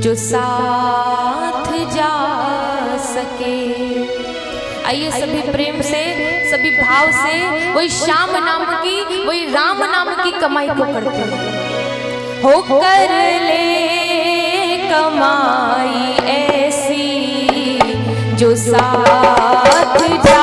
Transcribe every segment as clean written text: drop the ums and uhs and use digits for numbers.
जो साथ जा सके। आइए सभी प्रेम से, सभी भाव से वही श्याम नाम की, वही राम नाम की कमाई को करते हैं। हो कर ले कमाई ऐसी जो साथ जा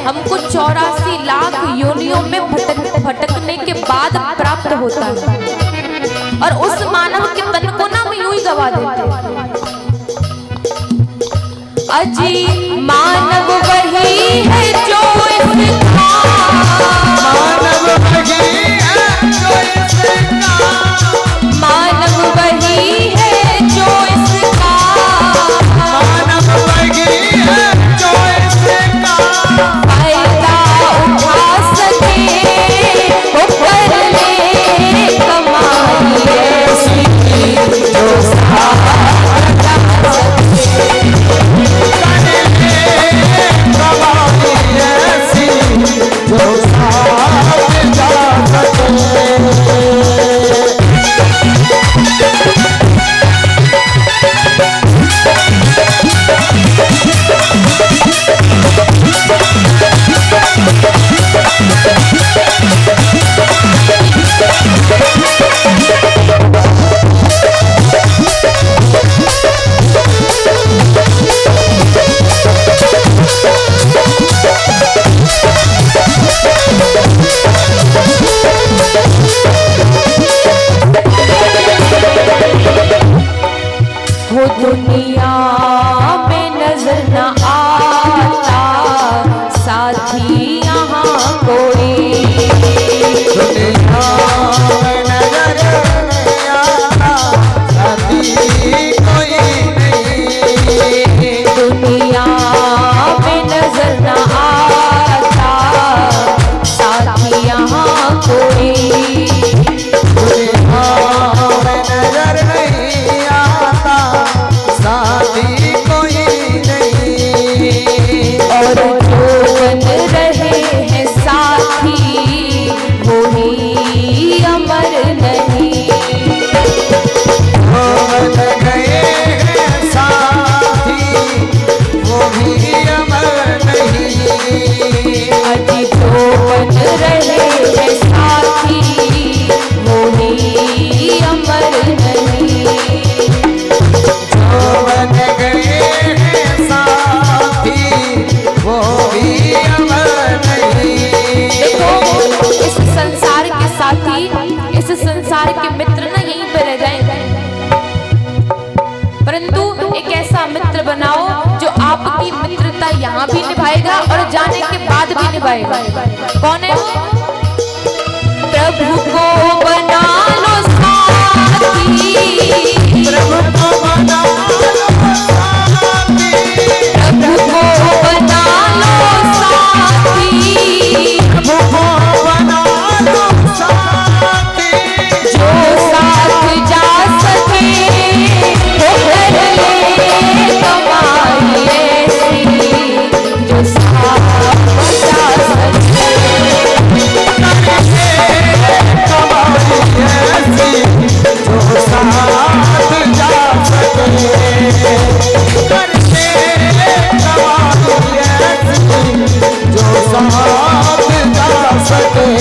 हमको 84 लाख योनियों में भटकने के बाद प्राप्त होता है और उस मानव के तन को ना हम यूं ही गवा देते। अजी मानव वही है जो इसका, मानव वही है जो इसका, मानव वही है जो इसका, मानव वही है जो इसका फायदा उठा सके। वो कर ले कमाई ऐसी जो साथ जा सके। वो दुनिया में नजर न आता साथी यहाँ कोई, दुनिया में नजर नहीं आता साथी कोई नहीं, दुनिया में नजर न आता साथी बनाओ जो आपकी मित्रता यहाँ भी निभाएगा और जाने के बाद भी निभाएगा। कौन है वो? प्रभु को बना लो साथी, प्रभु को बना लो साथी, प्रभु को बना लो साथी, प्रभु को बना लो साथी, जो साथ जा सके वो कर ले कमाई ऐसी, जो साथ जा सके जो साथ जा सके, करके कमाई ऐसी, जो साथ जा सके।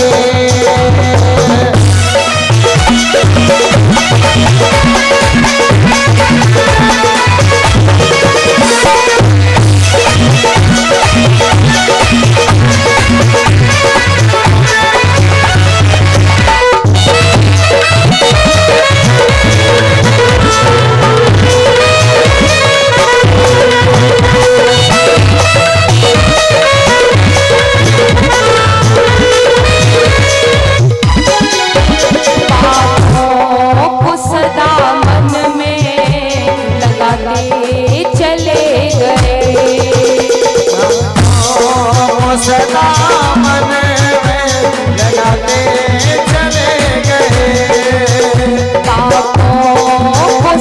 सदा मन में लगाते चले गए, पापों को सदा मन में लगाते चले गए, पापों को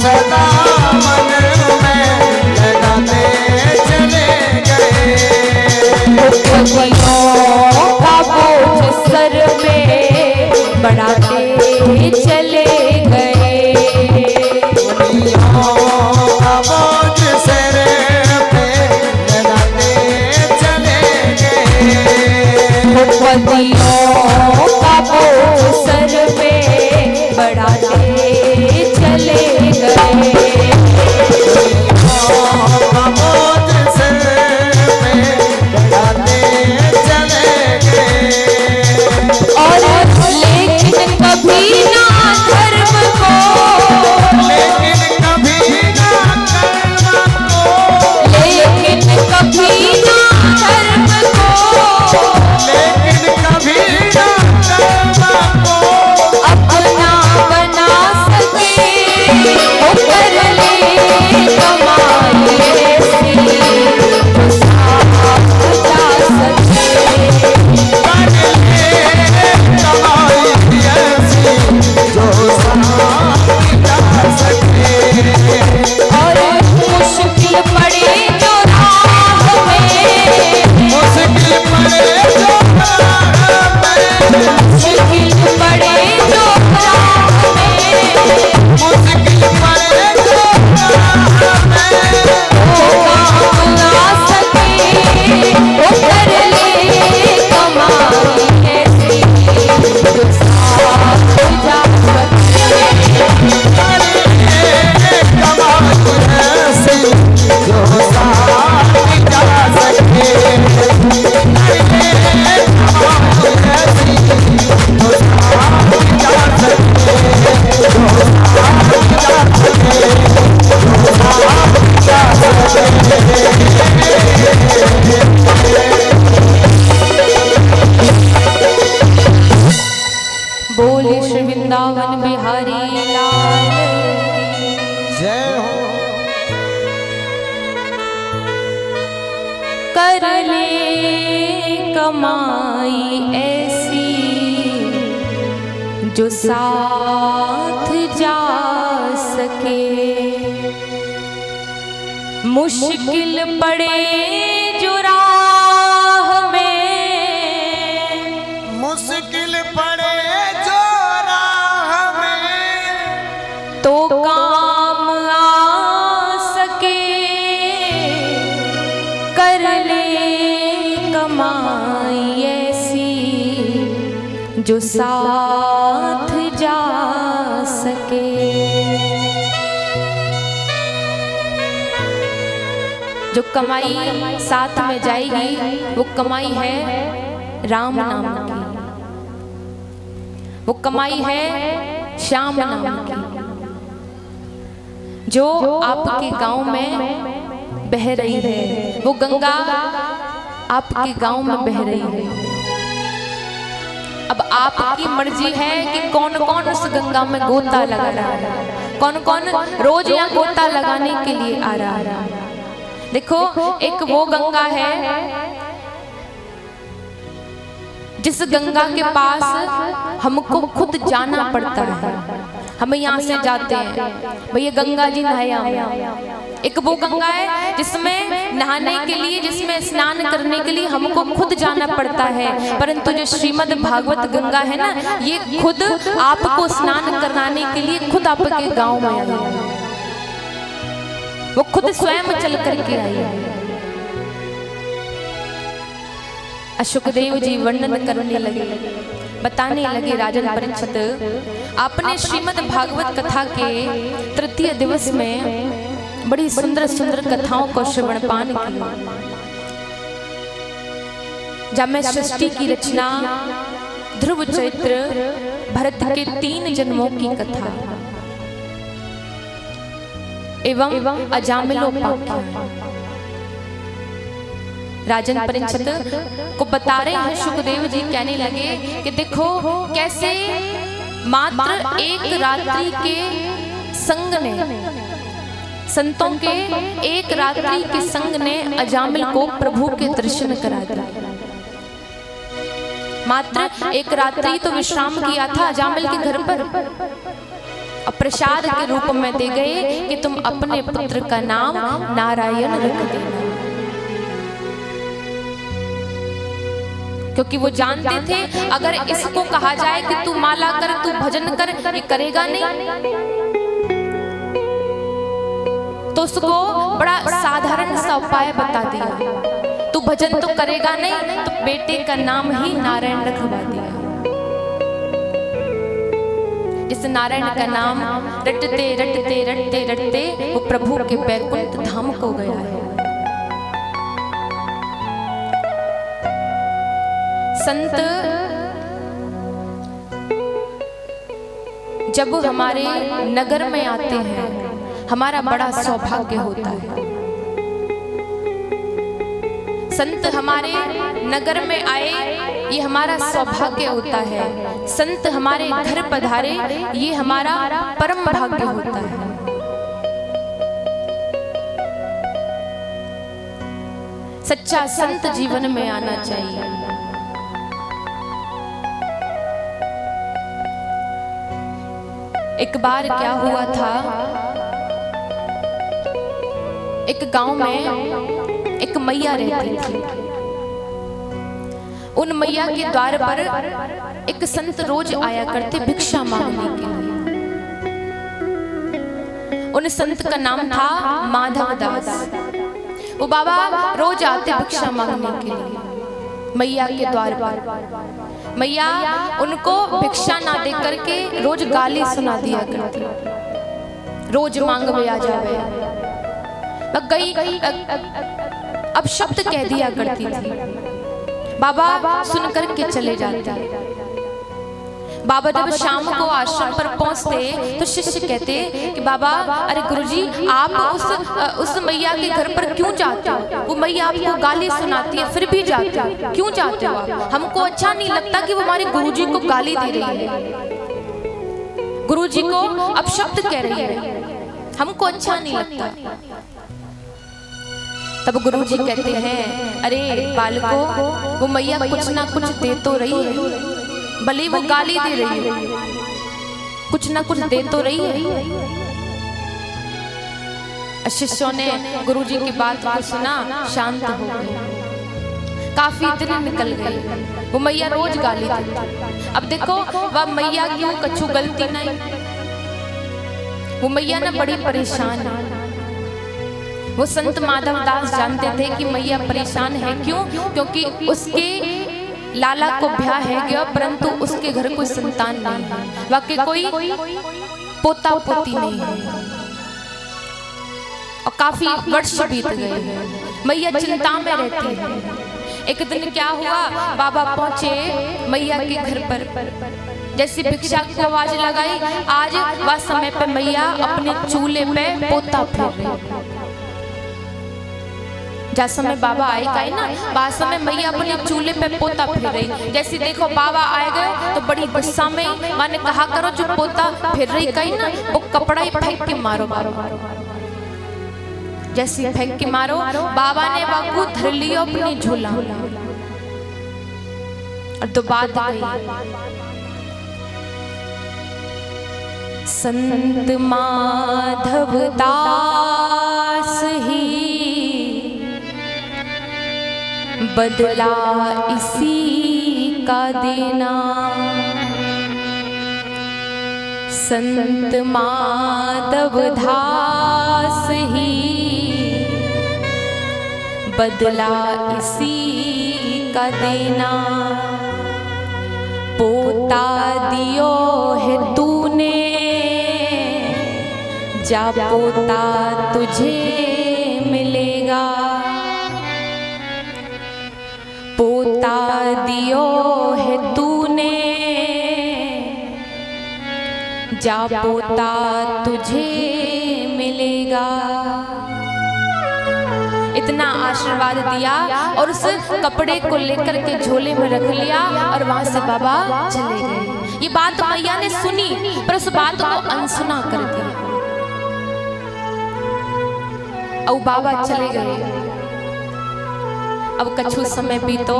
सदा मन में लगाते चले गए, दुखियों का बोझ सर पे बढ़ाते चले गए, का बोझ सर पे लगाते चले गए, दुखियों का बोझ सर पे बढ़ाते चले गए, का बोझ सर पे लगाते चले गए, और लेकिन कभी ना धर्म को, लेकिन कभी ना कर्म को, लेकिन कभी ना धर्म को, लेकिन कभी ना कर्म को, अपना बना सके वो कर ले कमाई ऐसी, जो साथ जा सके, कर ले कमाई ऐसी, जो साथ जा सके, और मुश्किल पड़े जो राह में, मुश्किल पड़े जो राह में, मुश्किल पड़े जो राह में, मुश्किल पड़े जो राह में, वो काम आ सके वो कर ले कमाई ऐसी, जो साथ जा सके, कर ले कमाई ऐसी, जो साथ जा सके, कर ले कमाई ऐसी, जो साथ जा सके, जो साथ जा सके, जो साथ जा सके। बोले श्री वृंदावन बिहारी लाल की। जय हो। कर ले कमाई ऐसी, जो साथ जा सके, मुश्किल पड़े जो राह में, मुश्किल पड़े जो राह में, तो काम आ सके, कर ले कमाई ऐसी, जो साथ जा सके। जो कमाई साथ में जाएगी वो कमाई है राम नाम की। वो कमाई है श्याम नाम की, जो आपके गांव में बह रही है। वो गंगा आपके गांव में बह रही है। अब आपकी मर्जी है कि कौन कौन उस गंगा में गोता लगा रहा है, कौन कौन रोज यहाँ गोता लगाने के लिए आ रहा है। देखो, एक वो गंगा है जिस गंगा के पास हमको खुद जाना पड़ता है। हम यहाँ से जाते हैं, भैया गंगा जी नहाया। एक वो गंगा है जिसमें नहाने के लिए, जिसमें स्नान करने के लिए हमको खुद जाना पड़ता है। परंतु जो श्रीमद् भागवत गंगा है ना, ये खुद आपको स्नान कराने के लिए खुद आपके गांव में आई है। वो खुद स्वयं चल करके आई है। सुखदेव जी वर्णन करने लगे, बताने लगे, राजन परीक्षित, आपने श्रीमद् भागवत कथा के तृतीय दिवस में बड़ी सुंदर सुंदर कथाओं को श्रवणपान किया। जब मैं सृष्टि की रचना, ध्रुव चरित्र, भरत के 3 जन्मों की कथा एवं अजामिलोपाख्यान राजन परीक्षित को बता रहे हैं। सुखदेव जी कहने लगे कि देखो कैसे मात्र एक रात्रि के संग ने, संतों के एक रात्रि के संग ने अजामिल को प्रभु के दर्शन करा दिया। मात्र एक रात्रि तो विश्राम किया था अजामिल के घर पर, और प्रसाद के रूप में दे गए कि तुम अपने पुत्र का नाम नारायण रख देना, क्योंकि वो जानते थे अगर इसको कहा जाए कि तू माला कर, तू भजन कर, ये करेगा नहीं। तो उसको बड़ा साधारण सा उपाय बता दिया, तू भजन तो करेगा नहीं तो बेटे का नाम ही नारायण रखवा दिया। जिस नारायण का नाम रटते रटते रटते रटते वो प्रभु के बैकुंठ धाम को गया है। संत जब हमारे नगर में आते हैं, हमारा बड़ा सौभाग्य होता है। संत हमारे नगर में आए, ये हमारा सौभाग्य होता है। संत हमारे घर पधारे, ये हमारा परम भाग्य होता है। सच्चा संत जीवन में आना चाहिए। एक बार क्या हुआ था, एक गांव में एक मैया रहती थी। उन मैया के द्वार पर एक संत रोज आया करते भिक्षा मांगने के लिए। उन संत का नाम था माधव दास। वो बाबा रोज आते भिक्षा मांगने के लिए मैया के द्वार पर। मैया उनको भिक्षा ना दे करके रोज गाली सुना दिया करती, रोज मांग में आ जावे, गई अब शब्द कह दिया करती थी। बाबा सुन करके चले जाते। बाबा जब शाम को आश्रम पर पहुंचते तो शिष्य कहते कि बाबा, अरे गुरुजी, आप उस मैया के घर पर क्यों जाते हो? वो मैया आपको गाली सुनाती है, फिर भी जाते हो, क्यों जाते हो आप? हमको अच्छा नहीं लगता कि वो हमारे गुरुजी को गाली दे रही है, गुरुजी को अपशब्द कह रही है, हमको अच्छा नहीं लगता। तब गुरुजी कहते हैं, अरे बालको, वो मैया कुछ ना कुछ दे तो रही है, भले वो गाली दे रही है, कुछ ना कुछ दे तो रही है। शिष्यों ने गुरुजी की बात को सुना, शांत हो गए। काफी दिन निकल गए, वो मैया रोज गाली देती। अब देखो वह मैया क्यों कछु गलती नहीं, वो मैया ना बड़ी परेशान है। वो संत माधव दास जानते थे कि मैया परेशान है, क्यों? क्योंकि उसके लाला को ब्याह है गया, परंतु उसके घर कोई संतान नहीं है, वाकई कोई पोता पोती नहीं है, और काफी वर्ष बीत गए हैं। मैया चिंता में रहती है। एक दिन क्या हुआ, बाबा पहुंचे मैया के घर पर। जैसी भिक्षा की आवाज लगाई, आज वह समय पे मैया अपने चूल्हे पे पोता फेर रही। जैसे समय बाबा आए का ना, वह समय मैया अपने चूल्हे पे पोता फेर रही। जैसे देखो बाबा आए गए तो बड़ी गुस्सा में माने कहा करो जो पोता फेर रही कहीं ना वो कपड़ा ही फेंक के मारो मारो। जैसे फेंक के मारो, बाबा ने वाकू धर लियो अपनी झूला और तो बात गई। संत माधव दास ही बदला इसी का देना। संत माधव दास ही बदला इसी का देना। पोता दियो है तूने, जा पोता तुझे मिलेगा। पोता दियो है तूने, जा पोता तुझे मिलेगा। इतना आशीर्वाद दिया और उस कपड़े को लेकर के झोले में रख लिया और वहां से बाबा चले गए। ये बात मैया ने सुनी पर उस बात को अनसुना कर दिया और बाबा चले गए। अब कछु समय बीतो,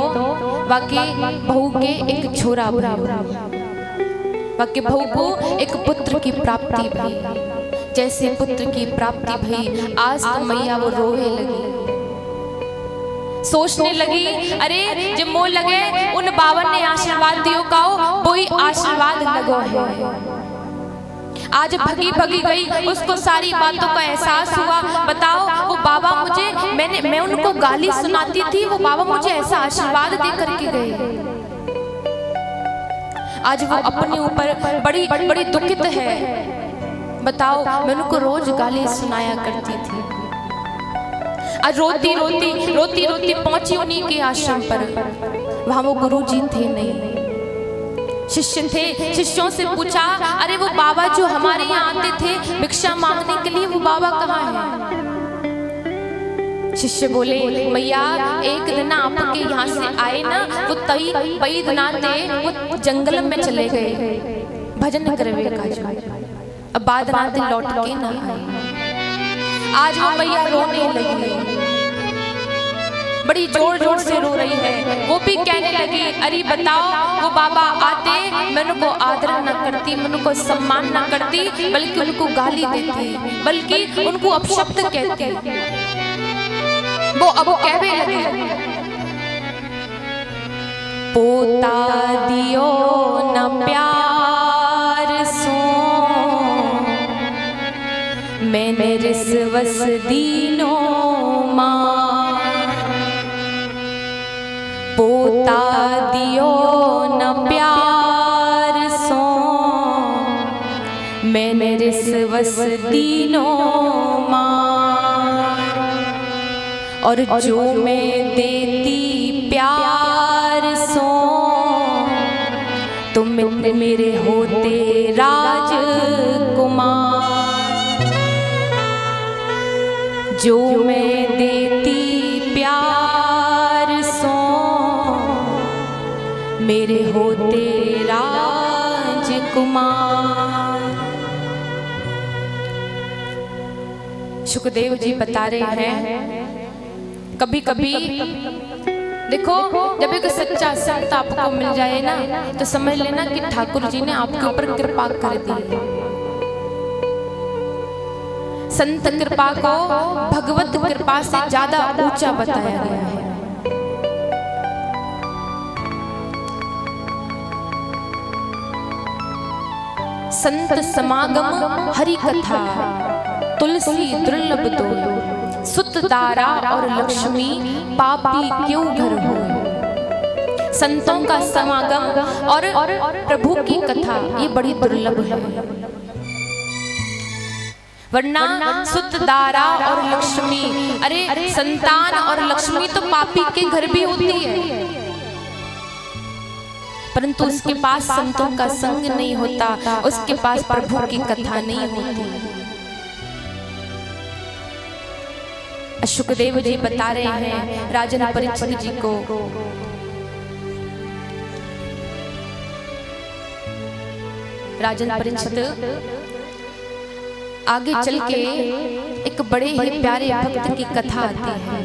वाके बहू के एक छोरा भरा, वाके बहू को एक पुत्र की प्राप्ति भई। जैसे पुत्र की प्राप्ति भई, आज तो मैया वो रोने लगी, सोचने लगी, अरे जब मोह लगे उन बावन ने आशीर्वाद दियो काओ वही आशीर्वाद लगो है। आज भगी भगी गई, उसको सारी बातों का एहसास हुआ। बताओ वो बाबा मुझे मैं उनको गाली सुनाती थी, वो बाबा मुझे ऐसा आशीर्वाद दे करके गए। आज वो अपने ऊपर बड़ी बड़ी दुखित है। बताओ मैं उनको रोज गाली सुनाया करती थी। आज रोती रोती रोती रोती पहुंची उन्हीं के आश्रम पर। वहां वो गुरुजी थे नहीं, शिष्य थे। शिष्यों से पूछा, अरे वो बाबा जो हमारे यहाँ आते थे भिक्षा मांगने के लिए, वो बाबा कहाँ है? शिष्य बोले, मैया एक दिन आपके यहाँ से आए ना, वो कई दिन थे वो जंगल में चले गए भजन करवे का। अब बाद रात लौट के ना आए। आज वो मैया रोने लगी, बड़ी जोर जोर से रो रही है। वो भी कहने लगी, अरे बताओ वो बाबा आते मैं उनको आदर न करती, मैं उनको सम्मान न करती, बल्कि उनको गाली देती, बल्कि उनको अपशब्द कहती। वो अब कहने लगे, पोता दियो न प्यार सो, मैंने रिसवस दीनो मां। पोता दियो न प्यार सो, मैंने रिसवस दीनो मां। और जो मैं देती प्यार सो, तुम मेरे होते राजकुमार। जो मैं देती प्यार सो, मेरे होते राजकुमार। सुखदेव जी बता रहे हैं, कभी कभी देखो जब एक सच्चा संत आपको मिल जाए ना, तो समझ लेना कि ठाकुर जी ने आपके ऊपर कृपा कर दी। संत कृपा को भगवत कृपा से ज्यादा ऊंचा बताया गया है। संत समागम हरि कथा, तुलसी दुर्लभ दो, सुत दारा और लक्ष्मी पापी क्यों घर हो। संतों का समागम और प्रभु की कथा ये बड़ी दुर्लभ है, वरना सुत दारा और लक्ष्मी, अरे संतान और लक्ष्मी तो पापी के घर भी होती है। परंतु उसके पास संतों का संग नहीं होता, उसके पास प्रभु की कथा नहीं होती। शुकदेव जी बता रहे हैं राजन परीक्षित जी को, राजन परीक्षित आगे चल के एक बड़े ही प्यारे भक्त की कथा आती है।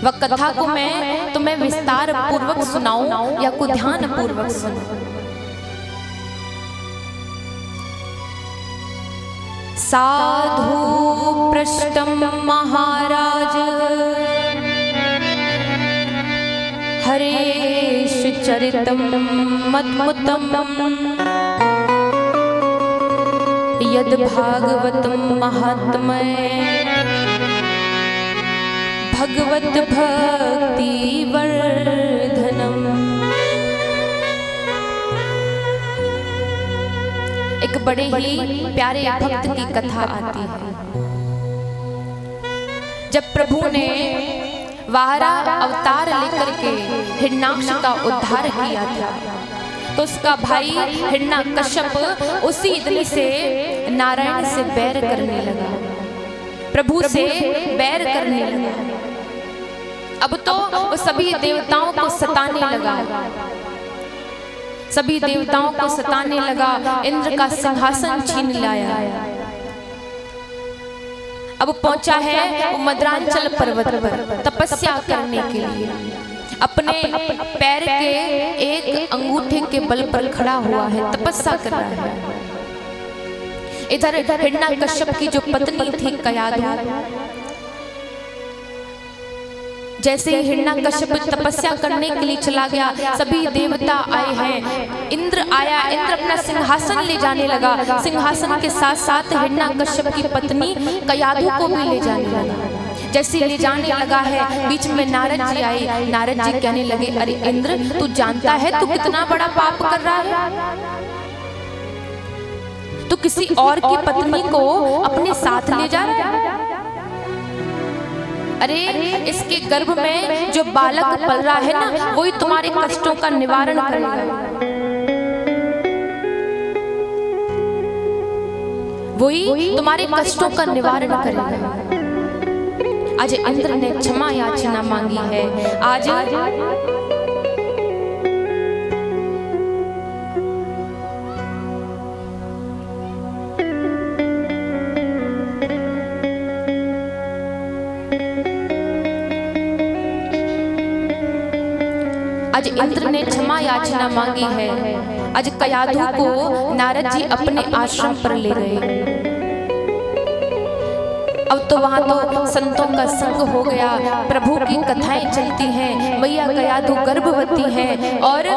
वह कथा को मैं तुम्हें विस्तार पूर्वक सुनाऊं या को ध्यान पूर्वक सुनाऊं? साधु पृष्ठम महाराज हरेश चरितम मद्मुतम यद भागवतम महात्मय भगवत भक्ति वर्धनम। एक बड़े ही प्यारे भक्त की कथा आती है। जब प्रभु ने वाराह अवतार लेकर के हिरण्याक्ष का उद्धार किया था, तो उसका भाई हिरण्यकश्यप उसी दिन से नारायण से बैर करने लगा, प्रभु से बैर करने लगा। अब तो वो सभी देवताओं को सताने लगा, सभी देवताओं को सताने लगा, इंद्र का सिंहासन छीन लाया। अब पहुंचा है वो मद्रांचल पर्वत पर तपस्या करने के लिए। अपने पैर के एक अंगूठे के बल पर खड़ा हुआ है, तपस्या कर रहा है। इधर हिरण्याकश्यप की जो पत्नी थी कयाधु, जैसे ही हिरण्याकश्यप तपस्या करने के लिए चला गया, सभी देवता आए हैं, इंद्र आया, इंद्र अपना सिंहासन ले जाने लगा। सिंहासन के साथ साथ हिरण्याकश्यप की पत्नी कयाधु को भी ले जाने लगा। जैसे ले जाने लगा है, बीच में नारद जी आए। नारद जी कहने लगे, अरे इंद्र, तू जानता है तू कितना बड़ा पाप कर रहा है? तू किसी और की पत्नी को अपने साथ ले जा रहा है। अरे इसके गर्भ में जो बालक पल रहा है ना, वही तुम्हारे कष्टों का निवारण करेगा, वही तुम्हारे कष्टों का निवारण करेगा। आज इंद्र ने क्षमा याचना मांगी है। आज इंद्र ने क्षमा याचना मांगी है। आज कयाधु को नारद जी अपने आश्रम पर ले गए। अब तो वहां तो संतों का संग हो गया, प्रभु की कथाएं चलती हैं। मैया कयाधु गर्भवती है और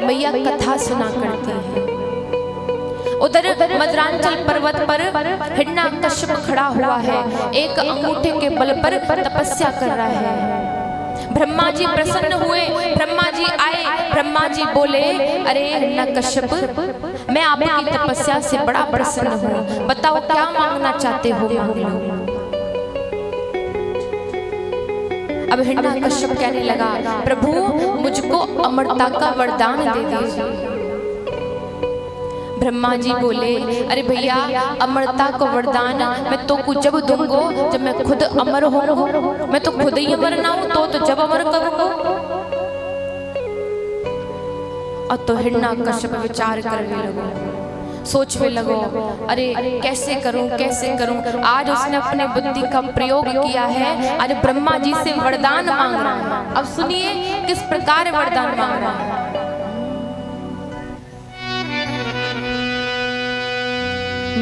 मैया कथा सुना करती है। उधर मद्रांचल पर्वत पर हिरण्याकश्यप खड़ा हुआ है, एक अंगूठे के बल पर तपस्या कर रहा है। ब्रह्मा जी प्रसन्न हुए, ब्रह्मा जी आए, ब्रह्मा जी बोले, अरे हिरण्याकश्यप, मैं आपकी तपस्या से बड़ा प्रसन्न हूँ, बताओ क्या मांगना चाहते हो, मांग लो। अब हिरण्याकश्यप कहने लगा, प्रभु मुझको अमरता का वरदान दे दीजिए। ब्रह्मा जी बोले, अरे भैया, अमरता का वरदान मैं तो कुछ जब दूंगो जब मैं खुद अमर होऊंगा। मैं तो खुद ही अमर ना हूं तो जब अमर करूंगा। और तो हिरण्याकश्यप विचार करने लगा, सोचने लगो, अरे कैसे करूं, कैसे करूं। आज उसने अपने बुद्धि का प्रयोग किया है, आज ब्रह्मा जी से वरदान मांग रहा है। अब सुनिए किस प्रकार वरदान मांग रहा है।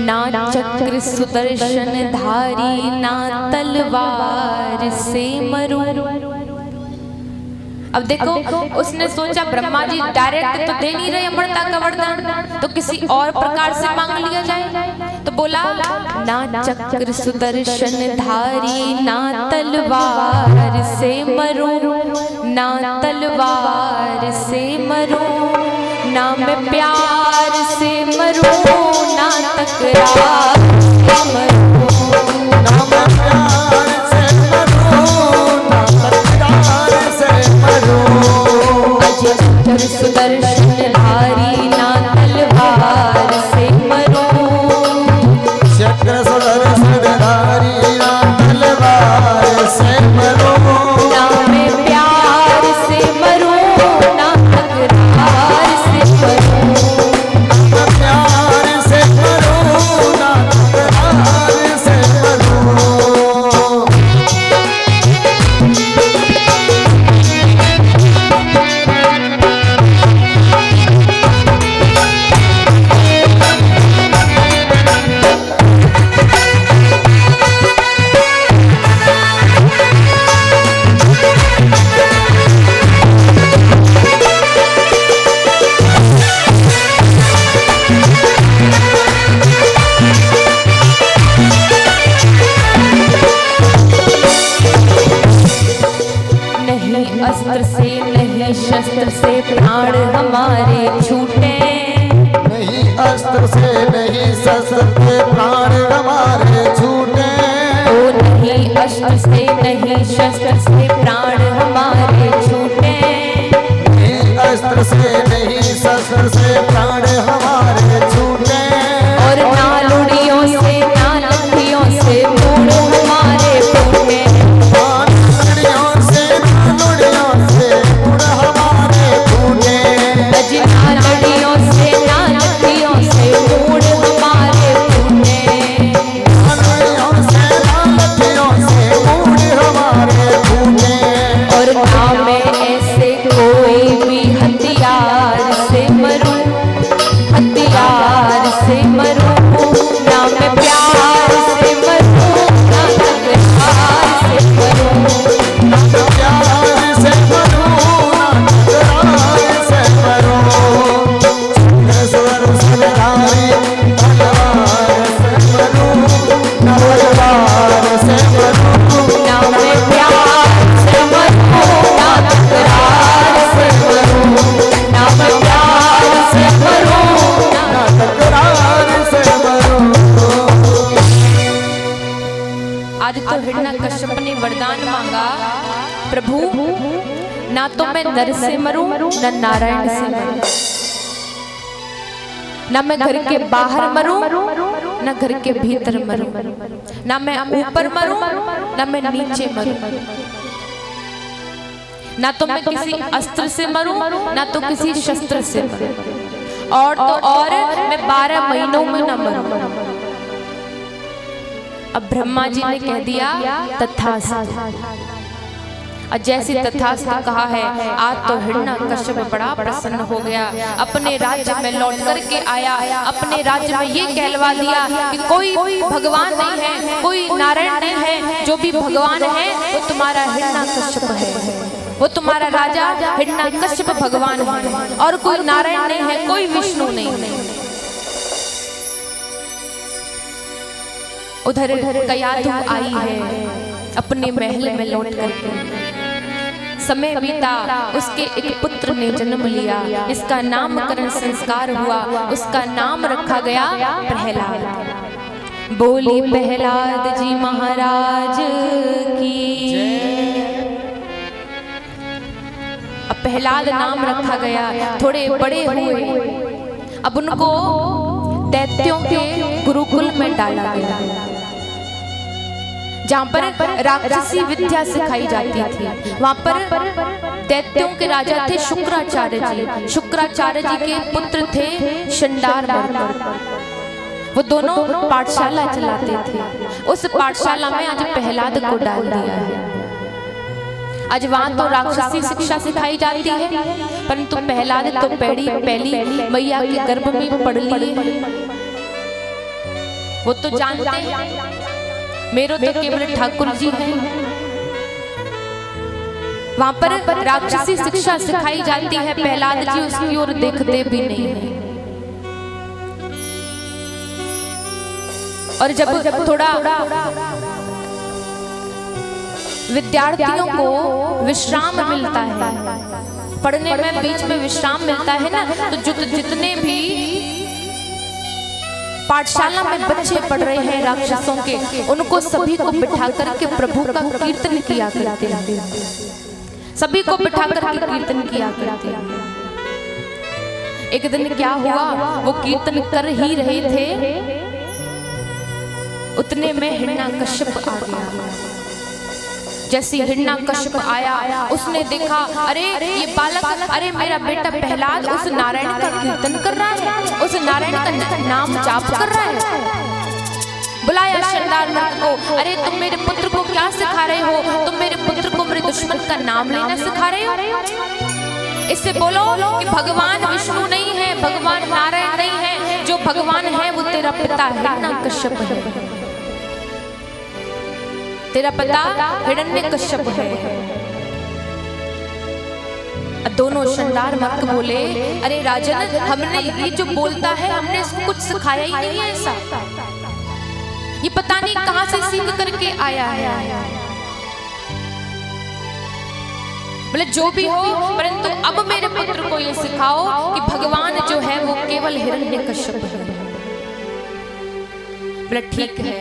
ना चक्र सुदर्शन धारी, ना तलवार से मरूं। अब देखो, उसने सोचा ब्रह्मा जी डायरेक्ट तो दे नहीं रहे अमरता का वरदान, तो किसी और प्रकार से मांग लिया जाए। तो बोला, ना चक्र सुदर्शन धारी, ना तलवार से मरूं, ना तलवार से मरूं, ना मैं प्यार से मरूं, ना तकरार से मरूं, ना मैं प्यार से मरूं, ना तकरार से मरूं। नहीं शस्त्र से प्राण हमारे छूटे। ओ नहीं अस्त्र से नहीं शस्त्र से प्राण हमारे छूटे। अस्त्र से नहीं शस्त्र से प्राण हमारे छूटे। और ना लुड़ियों से ना लठियों से मूड़ हमारे फूटे। लुड़ियों से मूड़ हमारे फूटे। ना लड़ियों से ना लठियों से मूड़ हमारे फूटे। लुड़ियों से ना लठियों से मूड़ हमारे फूटे। और ना मैं ऐसे कोई भी हथियार से मरूं, हथियार से मरूं, ना मैं प्यार से मरूं, ना तकरार से मरूं। प्यार से मरूं ना तकरार से मरूं। स्वर सुधारी तलवार से मरूं ना तलवार से मरूं। ना मैं प्यार से मरूं, ना तकरार से मरूं, ना मैं प्यार से मरूं, ना तकरार से मरूं। आज तो हिरण्यकश्यप ने वरदान मांगा, प्रभु ना तो मैं नर से मरूं ना नारायण से मरूं, ना मैं घर के बाहर मरूं ना घर के भीतर मरूं, ना मैं ऊपर मरूं ना मैं नीचे मरूं, ना तो मैं किसी अस्त्र से मरूं ना तो किसी शस्त्र से मरूं, और तो और मैं 12 महीनों में न मरूं। अब ब्रह्मा जी ने कह दिया तथास्तु। और जैसे तथास्तु कहा है, आज तो हिरण्यकश्यप बड़ा प्रसन्न हो गया, अपने राज्य में लौट करके आया, अपने राज्य में ये कहलवा दिया कि कोई भगवान नहीं है, कोई नारायण नहीं है, जो भी भगवान है वो तुम्हारा हिरण्यकश्यप है, वो तुम्हारा राजा हिरण्यकश्यप भगवान है, और कोई नारायण नहीं है, कोई विष्णु नहीं है। उधर कयाधु आई है अपने महल में लौट करके। समय बीता, उसके एक पुत्र ने जन्म लिया, इसका नामकरण संस्कार हुआ, उसका नाम रखा गया प्रहलाद। बोली प्रहलाद जी महाराज की। अब प्रहलाद नाम रखा गया, थोड़े बड़े हुए, अब उनको दैत्यों के गुरुकुल में डाला गया, जहाँ पर राक्षसी विद्या सिखाई जाती थी। वहाँ पर दैत्यों के राजा थे शुक्राचार्य जी। शुक्राचार्य जी के पुत्र थे शंडार मर्कट। वो दोनों पाठशाला चलाते थे। उस पाठशाला में आज प्रहलाद को डाल दिया है। आज वहाँ तो राक्षसी शिक्षा सिखाई जाती है, परंतु प्रहलाद तो पहली मैया के गर्भ में पड़ लिए। वो तो जानते हैं मेरो तो केवल ठाकुर जी हैं। वहां पर राक्षसी शिक्षा सिखाई जाती है, प्रहलाद जी उसकी ओर देखते भी नहीं है। और जब थोड़ा विद्यार्थियों को विश्राम मिलता है, पढ़ने में बीच में विश्राम मिलता है ना, तो जितने भी पाठशाला में बच्चे पढ़ रहे हैं राक्षसों के, उनको सभी को बिठा करके प्रभु का कीर्तन किया करते हैं। सभी को बिठा करके कीर्तन किया करते हैं। एक दिन क्या हुआ, वो कीर्तन कर ही रहे थे, उतने में हिरण्यकश्यप आ गया। जैसे हिरण्यकश्यप आया, उसने देखा, अरे ये बालक, अरे मेरा बेटा प्रहलाद उस नारायण का कीर्तन कर रहा है, उस नारायण का नाम जाप कर रहा है। बुलाया शंडार मर्कट को, अरे तुम मेरे पुत्र को क्या सिखा रहे हो? तुम मेरे पुत्र को मेरे दुश्मन का नाम लेना सिखा रहे हो? इससे बोलो कि भगवान विष्णु नहीं है, भगवान नारायण नहीं है, जो भगवान है वो तेरा पिता हिरण्यकश्यप है। तेरा पिता हिरण्यकश्यप है। दोनों शंडार मर्कट बोले, अरे राजन, हमने ये जो बोलता है हमने इसको कुछ सिखाया ही नहीं है, ऐसा ये पता नहीं कहां से सीख करके आया है। बोले जो भी हो, परंतु अब मेरे पुत्र को ये सिखाओ कि भगवान जो है वो केवल हिरण्यकश्यप है। बोले ठीक है।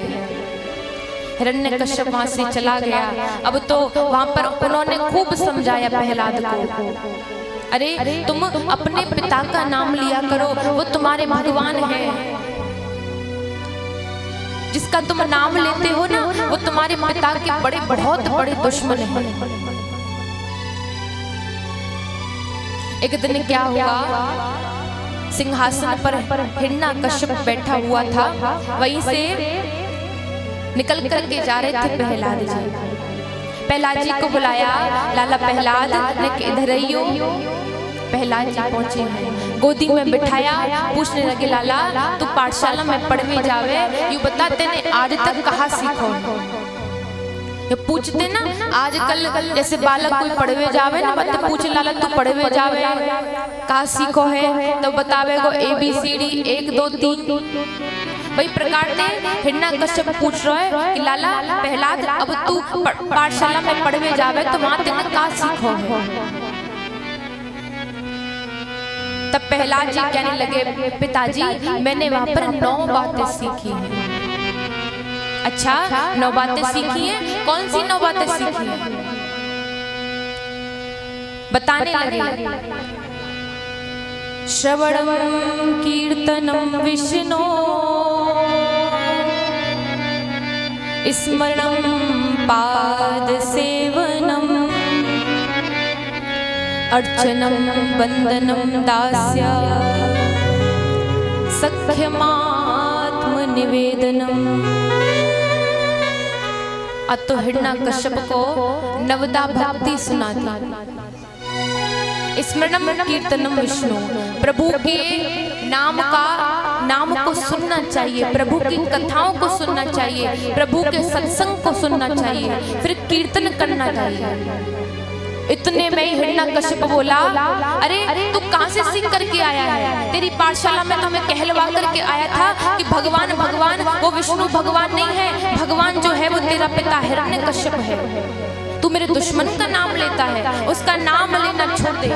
हिरण्यकश्यप वहां से चला गया। अब तो वहां पर उन्होंने खूब समझाया प्रहलाद को, अरे तुम अपने पिता का नाम लिया करो, वो तुम्हारे भगवान हैं। जिसका तुम नाम लेते हो ना, वो तुम्हारे पिता के बहुत बड़े दुश्मन हैं। एक दिन क्या हुआ, सिंहासन पर हिरण्यकश्यप बैठा हुआ था, वहीं से निकल करके जा रहे थे प्रहलाद जी। प्रहलाद जी को बुलाया, लाला प्रहलाद ने इधर रहियो। प्रहलाद जी पहुंचे हैं, गोदी में बिठाया, पूछने लगे लाला तू पाठशाला में पढ़ने जावे, यू बता तेने आज तक कहाँ सीखो। ये पूछते ना आजकल जैसे बालक कोई पढ़वे जावे ना, मत पूछ लाला तू पढ़वे जावे कहाँ सीखो है, तो बतावे को ABCD 1 2 3। वही प्रकार से हिरण्यकश्यप पूछ रहा है कि लाला प्रहलाद अब तू पाठशाला में पढ़वे जावे तो वहां तेने कहाँ सीखो है। तब प्रहलाद जी कहने लगे पिताजी मैंने वहां पर 9 बातें सीखी हैं। अच्छा 9 बातें सीखी हैं, कौन सी 9 बातें सीखी हैं? बताने लगे, श्रवणं कीर्तनं विष्णो स्मरणं पाद सेवनम् अर्चनं वंदनं दास्य सख्यमात्म निवेदनम्। अब तो हिरण्यकश्यप को नवदा भक्ति सुनाती। स्मरणम कीर्तनम विष्णु, प्रभु के नाम को सुनना चाहिए, प्रभु की कथाओं को सुनना चाहिए, प्रभु के सत्संग को सुनना चाहिए, फिर कीर्तन करना चाहिए। इतने में ही हिरण्यकश्यप बोला, अरे तू कहां से सीख करके आया है? तेरी पाठशाला में तो मैं कहलवा करके आया था कि भगवान वो विष्णु भगवान नहीं है, भगवान जो है वो तेरा पिता हिरण्यकश्यप है। तू मेरे दुश्मन का नाम लेता है, उसका नाम लेना छोड़ दे।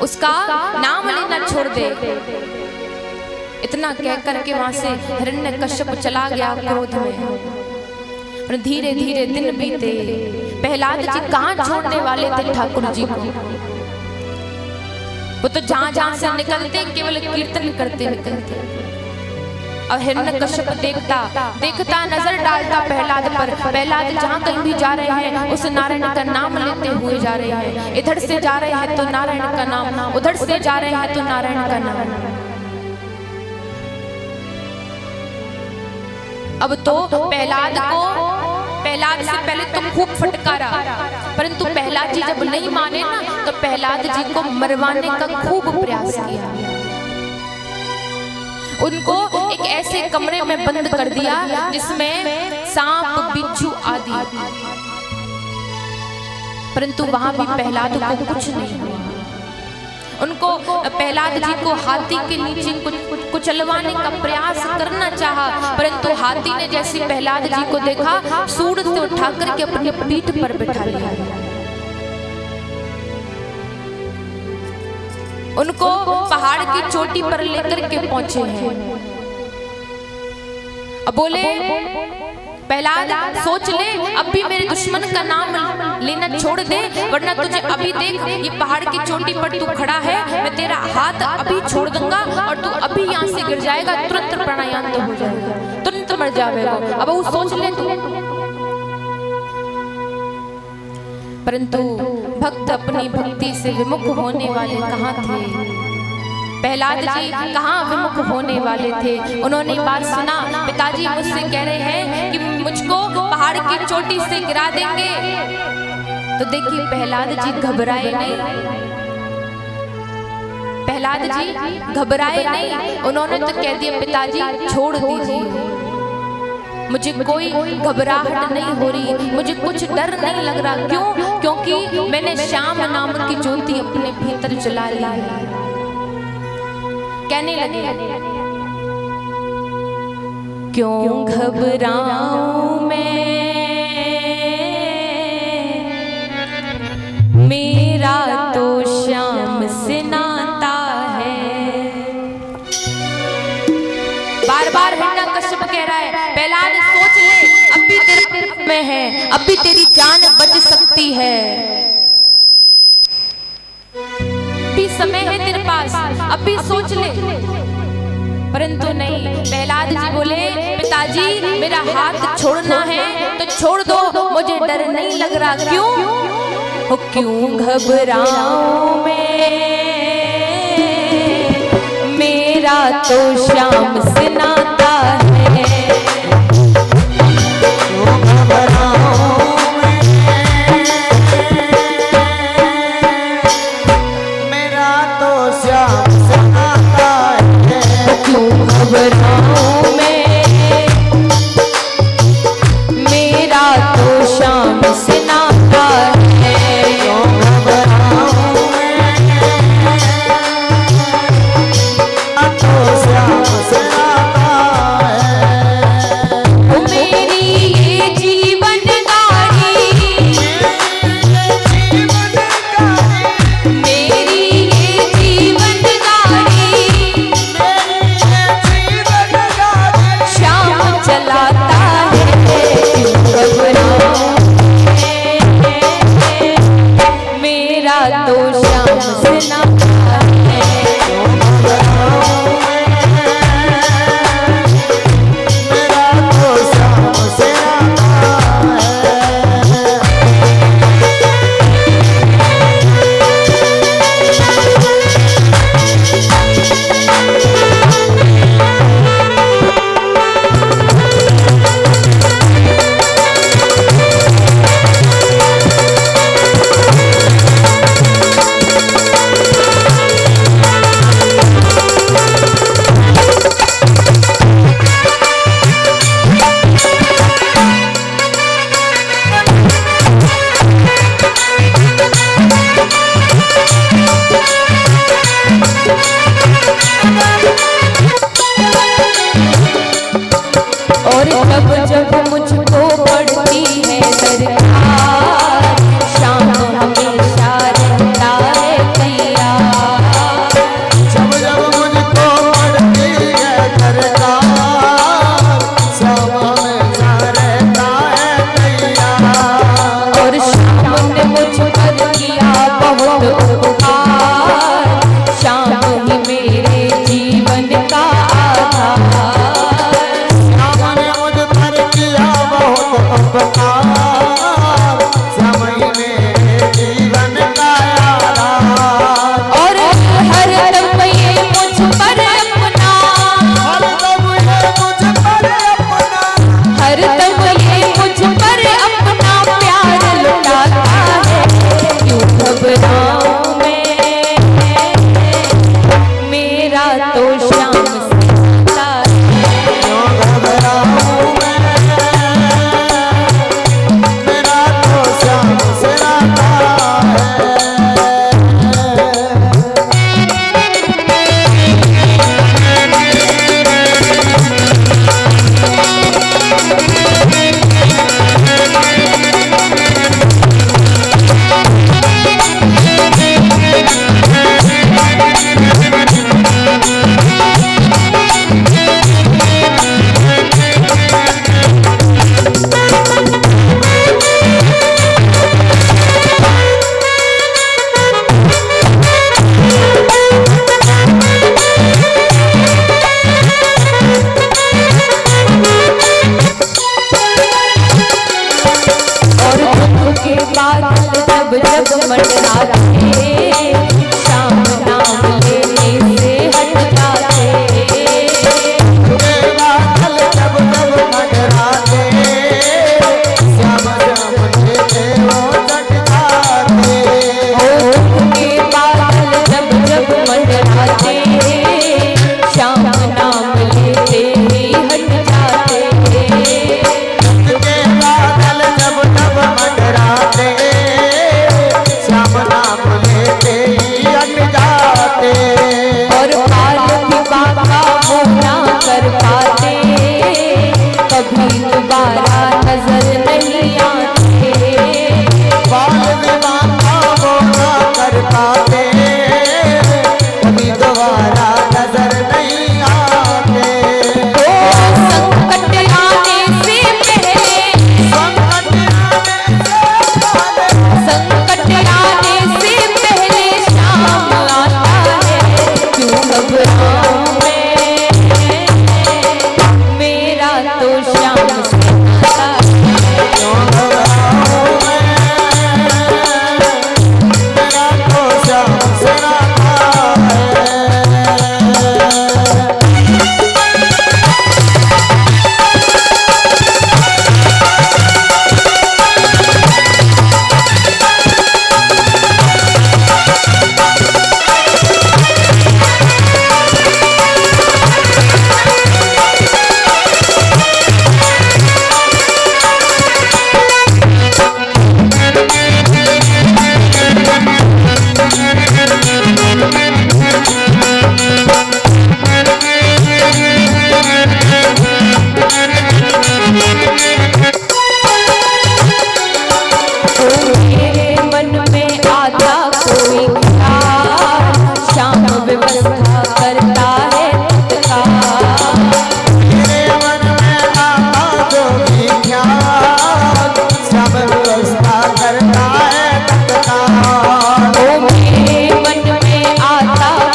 उसका नाम लेना छोड़ दे। इतना कह करके वहां से हिरण्यकश्यप चला गया क्रोध में। धीरे धीरे दिन बीते। प्रहलाद जी कहाँ छोड़ने वाले थे ठाकुर जी को? वो तो जहां से निकलते केवल कीर्तन करते निकलते। अब हिरण्यकश्यप देखता नजर डालता प्रहलाद पर। प्रहलाद जहाँ कहीं भी जा रहे हैं उस नारायण का नाम लेते हुए जा रहे हैं। इधर से जा रहे हैं तो नारायण का नाम, उधर से जा रहे हैं तो नारायण का नाम। अब तो प्रहलाद से पहले तो खूब फटकारा, परंतु प्रहलाद जी जब नहीं माने ना तो प्रहलाद जी को मरवाने का खूब प्रयास किया। उनको एक ऐसे कमरे में बंद कर दिया जिसमें सांप बिच्छू आदि, परंतु वहां भी प्रहलाद को कुछ नहीं हुआ। उनको प्रहलाद जी को हाथी के नीचे कुचलवाने का प्रयास करना चाहा, परंतु हाथी ने जैसे प्रहलाद जी को देखा सूंड से उठा करके अपनी पीठ पर बिठा लिया। उनको पहाड़ की चोटी पर लेकर के पहुंचे हैं। अब बोले प्रहलाद सोच ले, अब भी मेरे दुश्मन का नाम लेना छोड़ दे, वरना तुझे अभी देख ये पहाड़ की चोटी पर तू खड़ा है, मैं तेरा हाथ अभी छोड़ दूंगा और तू अभी यहाँ से गिर जाएगा, तुरंत प्राणायाम तो हो जाएगा, तुरंत मर जाएगा। अब वो सोच ले तू। परंतु भक्त अपनी भक्ति से विमुख होने वाले कहाँ थे? प्रहलाद जी कहाँ विमुख होने वाले थे? उन्होंने बात सुना, पिताजी मुझसे कह रहे हैं कि मुझको पहाड़ की चोटी से गिरा देंगे। तो देखिए प्रहलाद जी घबराए नहीं, प्रहलाद जी घबराए नहीं। उन्होंने तो कह दिया पिताजी छोड़ दीजिए, मुझे कोई घबराहट नहीं हो रही, मुझे कुछ डर नहीं लग रहा। क्यों? क्योंकि मैंने श्याम नाम की ज्योति अपने भीतर जला ली है। कहने लगे क्यों घबराऊं मैं, मेरा तो श्याम से नाता है। अब भी तेरी जान बच सकती है। भी समय है तेरे पास, अब भी सोच ले। परंतु नहीं, प्रहलाद जी बोले पिताजी मेरा हाथ छोड़ना है तो छोड़ दो, मुझे डर नहीं लग रहा। क्यों हो, क्यों घबराऊं मैं, मेरा तो श्याम से नाता है। मेरा तो श्याम से नाता है। क्यों घबराऊं मैं, मेरा तो श्याम से नाता है।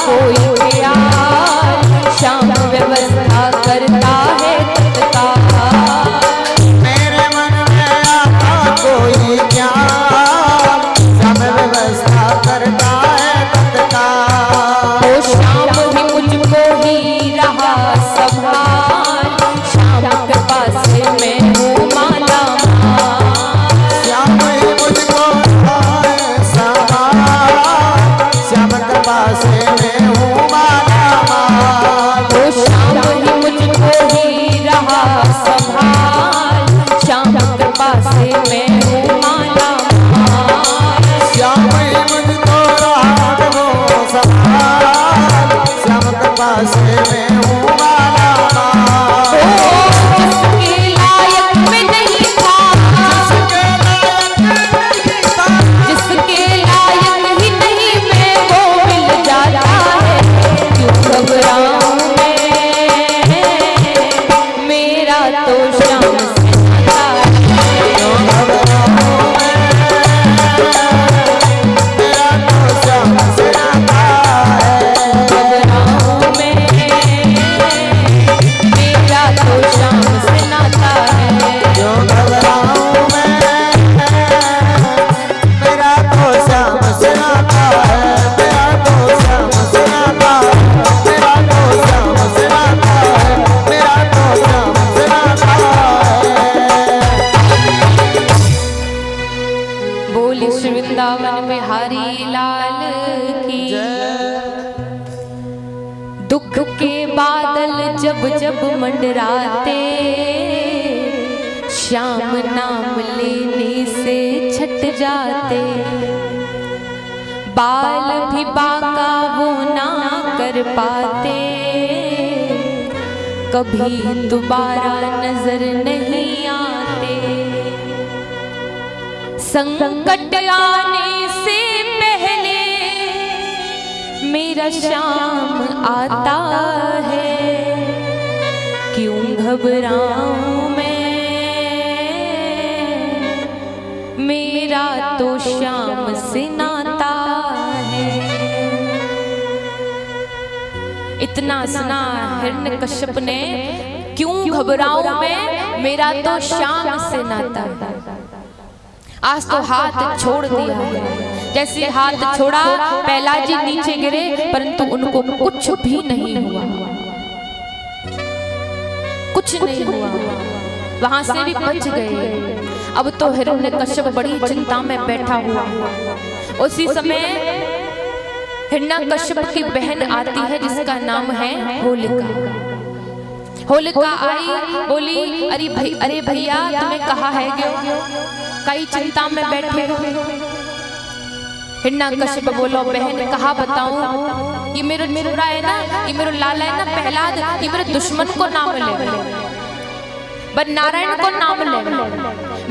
कोई ख्याल, श्याम व्यवस्था करता है तत्काल। मेरे मन में आता कोई ख्याल, श्याम व्यवस्था करता है तत्काल। ओ श्याम ही मुझको ही रहा संभाल, श्याम कृपा से मैं हूँ माला माल। श्याम ही मुझको आए संभाल, श्याम कृपा से मैं हूँ माला माल। ओ श्याम ही मुझको ही रहा संभाल, श्याम कृपा से मैं हूँ माला माल। श्याम ही मुझको राग वो संभाल, श्याम कृपा से मैं हूँ माला माल। ओ जिसके लायक में नहीं था, जिसके लायक ही नहीं मैं वो मिल जाता है। क्यों घबराऊं मैं, मेरा तो श्याम से नाता है। मेरा तो श्याम से नाता है। घबराऊं मैं, मेरा तो श्याम से नाता है। क्यों घबराऊं मैं, मेरा तो श्याम से नाता है। मेरा तो श्याम से नाता है। मेरा तो श्याम से नाता है। मेरा तो श्याम से नाता है। बोली श्री वृंदावन में हरि लाल की। दुख के बादल जब जब मंडराते, श्याम नाम लेने से छट जाते। बाल भी बाका वो ना कर पाते, कभी दोबारा नजर नहीं आते। संकट आने से पहले मेरा श्याम आता है। क्यों घबराऊं मैं, मेरा तो श्याम से नाता है। इतना सुना हिरण्यकश्यप ने, क्यों घबराऊं मैं, मेरा तो श्याम से नाता है। आज तो हाथ छोड़ दिया है। जैसे हाथ छोड़ा, प्रहलाद जी नीचे गिरे, परंतु उनको कुछ भी नहीं हुआ, कुछ नहीं हुआ, वहां से भी बच गए। अब तो हिरण्यकश्यप बड़ी चिंता में बैठा हुआ है। उसी समय हिरण्यकश्यप की बहन आती है जिसका नाम है होलिका। होलिका आई, बोली अरे भैया तुम्हें कहा है कि कई चिंता में बैठे हो। हिरण्यकश्यप बोलो बहन कहा बताऊं, ये मेरा छोरा है ना, ये मेरा लाला है ना प्रहलाद, ये मेरे दुश्मन को नाम ले, बस नारायण को नाम ले।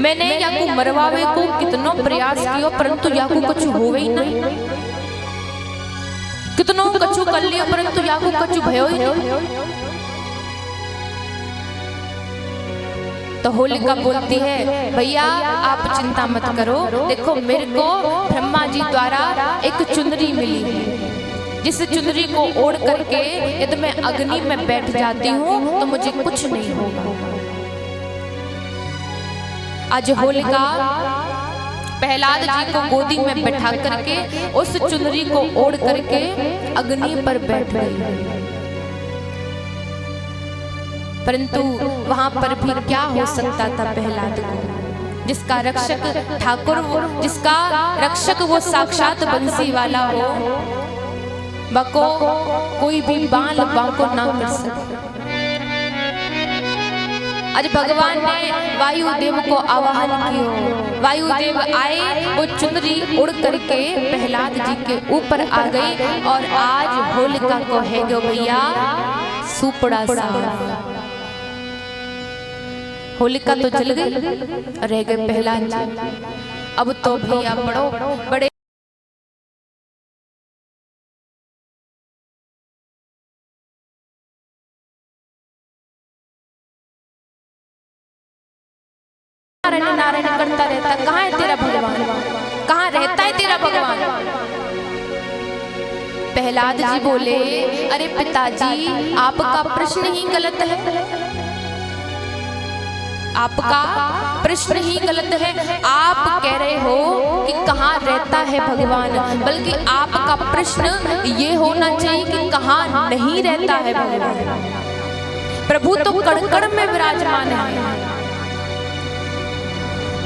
मैंने याकू मरवावे को कितनो प्रयास कियो, परंतु याकू कुछ होवे ही नहीं। कितनो कछु कर लियो, परंतु याकू कछु भयो ही नहीं। तो होलिका बोलती है भैया आप चिंता मत करो, देखो मेरे को ब्रह्मा जी द्वारा एक चुनरी मिली है, जिस चुनरी को ओढ़ करके यदि मैं अग्नि में बैठ जाती हूँ तो मुझे कुछ नहीं होगा। आज होलिका प्रहलाद जी को गोदी में बैठा करके उस चुनरी को ओढ़ करके अग्नि पर बैठ गई, परंतु वहां पर भी क्या हो सकता था प्रहलाद को, जिसका रक्षक ठाकुर, जिसका रक्षक वो साक्षात बंसी वाला हो, बको कोई भी बाल बाको ना कर सके। आज भगवान ने वायुदेव को आवाहन किया, वायुदेव आए, वो चुनरी उड़ करके प्रहलाद जी के ऊपर आ गई और आज होलिका को है गो भैया सुपड़ा सा। होलिका तो जल गई, रह गए प्रहलाद जी। अब तो भैया बड़े नारायण नारायण करता रहता, कहाँ है तेरा भगवान, कहाँ रहता है तेरा भगवान। प्रहलाद जी बोले, अरे पिताजी आपका प्रश्न ही गलत है, आपका प्रश्न ही गलत है। आप कह रहे हो कि कहाँ रहता है भगवान, बल्कि आपका प्रश्न ये होना चाहिए कि कहाँ नहीं रहता है भगवान। प्रभु तो कण-कण में विराजमान है,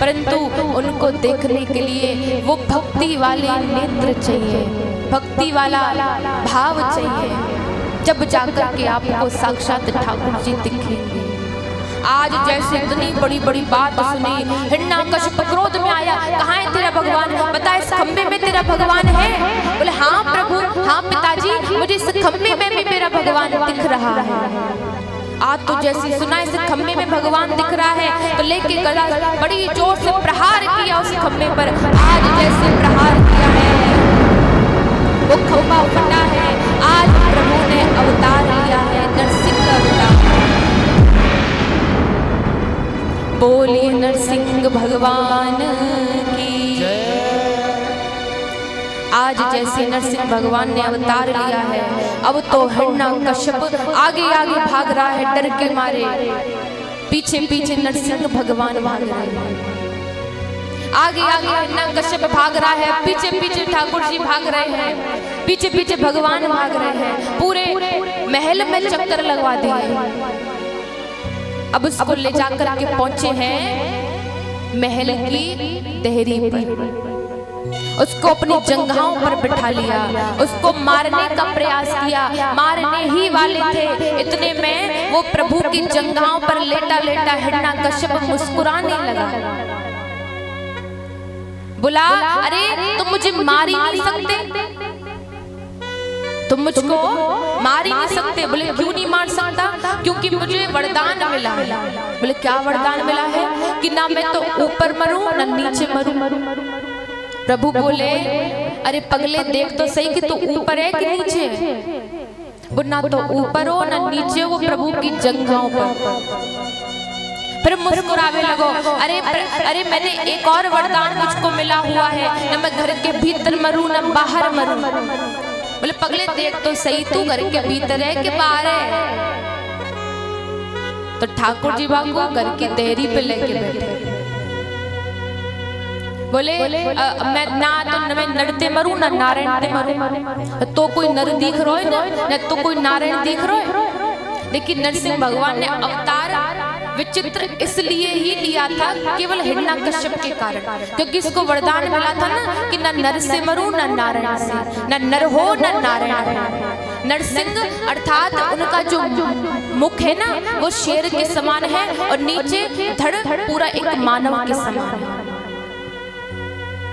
परंतु उनको देखने के लिए वो भक्ति वाले नेत्र चाहिए, भक्ति वाला भाव चाहिए, जब जाकर के आपको साक्षात ठाकुर जी दिखेंगे। आज जैसे इतनी बड़ी बड़ी बात सुनी, हिरण्यकशिप क्रोध में आया, कहाँ है तेरा भगवान, बता इस खंबे में तेरा भगवान है। बोले हाँ प्रभु, हाँ पिताजी, मुझे इस खंबे में भी मेरा भगवान दिख रहा है। आज तो जैसे सुना इस खंबे में भगवान दिख रहा है, तो लेके गला बड़ी जोर से प्रहार किया उस खंबे पर। आज जैसे प्रहार किया है वो खंबा फटा है। आज प्रभु ने अवतार लिया है, नरसिंह अवतार। बोलिए नरसिंह भगवान की। आज जैसे नरसिंह भगवान ने अवतार लिया है, अब तो हिरण्यकशिप आगे आगे भाग रहा है डर के मारे, पीछे पीछे नरसिंह भगवान भाग रहे हैं। आगे आगे हिरण्यकशिप भाग रहा है, पीछे पीछे ठाकुर जी भाग रहे हैं, पीछे पीछे भगवान भाग रहे हैं। पूरे महल में चक्कर लगवा दिए। अब उसको ले जाकर के पहुंचे हैं महल की देहरी पर, उसको अपनी जंघाओं पर बिठा लिया, उसको मारने का प्रयास किया, मारने ही वाले थे। इतने में वो प्रभु की जंघाओं पर लेटा लेटा हिरण्यकशिप मुस्कुराने लगा। बोला, अरे तुम मुझे मार ही नहीं सकते, तुम मुझको मार ही नहीं सकते। बोले क्यों नहीं मार सकता, क्योंकि मुझे वरदान मिला है। बोले क्या वरदान मिला है, कि ना मैं तो ऊपर मरूं ना नीचे मरूं। प्रभु बोले, अरे पगले देख तो सही कि तू ऊपर है कि नीचे है। वो ना तो ऊपर हो ना नीचे हो, प्रभु की जंघाओं पर। फिर मुस्कुरावे लगो, अरे मैंने एक और वरदान मुझको मिला हुआ है, न मैं घर के भीतर मरूं न बाहर मरूं। बोले पगले देख तो सही, तू घर के भीतर है कि बाहर है। तो ठाकुर जी बाबू को घर की देहरी पे लेके बैठे। बोले मैं ना तो मैं नरते मरूं ना नारायण ते मरूं। तो कोई नर दिख रहा है ना तो कोई नारायण दिख रहा है। लेकिन नरसिंह भगवान ने अवतार विचित्र इसलिए ही लिया था केवल हिरण्यकशिप के कारण, क्योंकि इसको वरदान मिला था ना कि ना नर से मरूं ना नारायण से, ना नर हो ना नारायण। नरसिंह अर्थात उनका जो मुख है ना वो शेर के समान है और नीचे धड़ पूरा एक मानव के समान है।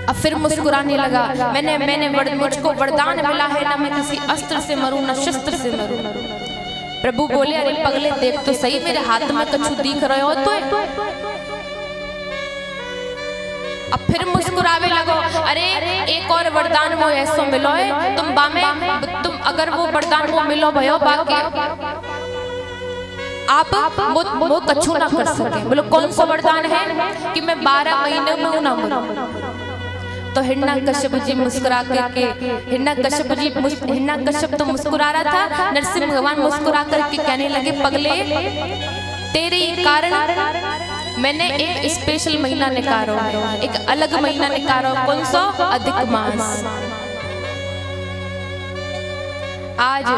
अब फिर मुस्कुराने लगा, मैंने मुझको वरदान मिला है, ना मैं किसी अस्त्र से मरूं ना शस्त्र से मरूं। प्रभु बोले, अरे पगले देख तो सही, मेरे हाथ में कछु दिख रहे हो तो। अब फिर मुस्कुरावे लगो, अरे एक और वरदान वो ऐसो मिलो है, तुम बामे तुम अगर वो वरदान वो मिलो भयो बाके आप वो कछु ना कर सके। बोलो कौन सा वरदान है, कि मैं 12 महीने में ना मरूं। तो हिरण्यकशिप जी मुस्कुरा करके, हिरण्यकशिप तो मुस्कुरा रहा था, नरसिंह भगवान मुस्कुरा करके कहने लगे, पगले तेरे कारण मैंने एक स्पेशल महीना निकालो, एक अलग महीना निकालो। कौन सा, अधिक मास। आज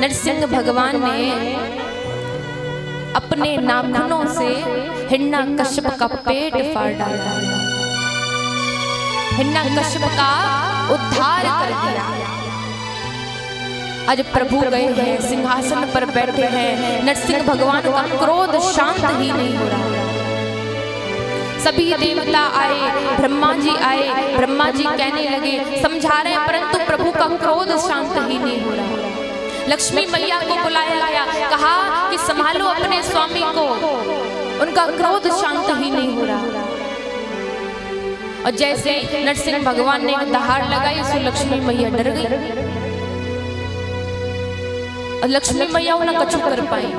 नरसिंह भगवान ने अपने नाखूनों से हिरण्यकशिप का पेट फाड़ डाला, हिरण्यकशिप का उद्धार कर दिया। आज प्रभु गए हैं, सिंहासन पर बैठे हैं, नरसिंह भगवान का क्रोध शांत ही नहीं हो रहा। सभी देवता आए, ब्रह्मा जी आए, ब्रह्मा जी कहने लगे, समझा रहे, परंतु प्रभु का क्रोध शांत ही नहीं हो रहा। लक्ष्मी मैया को बुलाया गया, कहा कि संभालो अपने स्वामी को, उनका क्रोध शांत ही नहीं हो रहा। और जैसे नरसिंह भगवान ने एक दहाड़ लगाई, सो लक्ष्मी मैया डर गई और लक्ष्मी मैया उन्हें कछु कर पाई।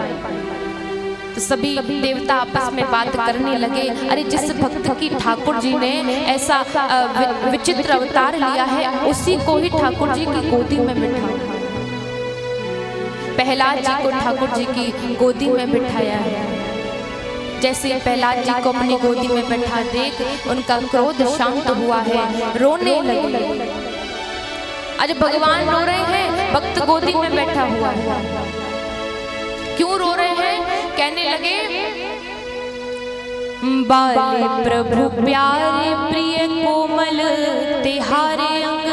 तो सभी देवता आपस में बात करने लगे, अरे जिस भक्त की ठाकुर जी ने ऐसा विचित्र अवतार लिया है, उसी को ही ठाकुर जी की गोदी में बिठा। प्रहलाद जी को ठाकुर जी की गोदी में बिठाया है। जैसे प्रहलाद जी को अपनी गोदी में बैठा देख उनका क्रोध शांत हुआ है, रोने लगे। आज भगवान रो रहे हैं, भक्त गोदी में बैठा हुआ है, क्यों रो रहे हैं? कहने लगे, बाले प्रभु प्यारे प्रिय कोमल तिहारे अंग,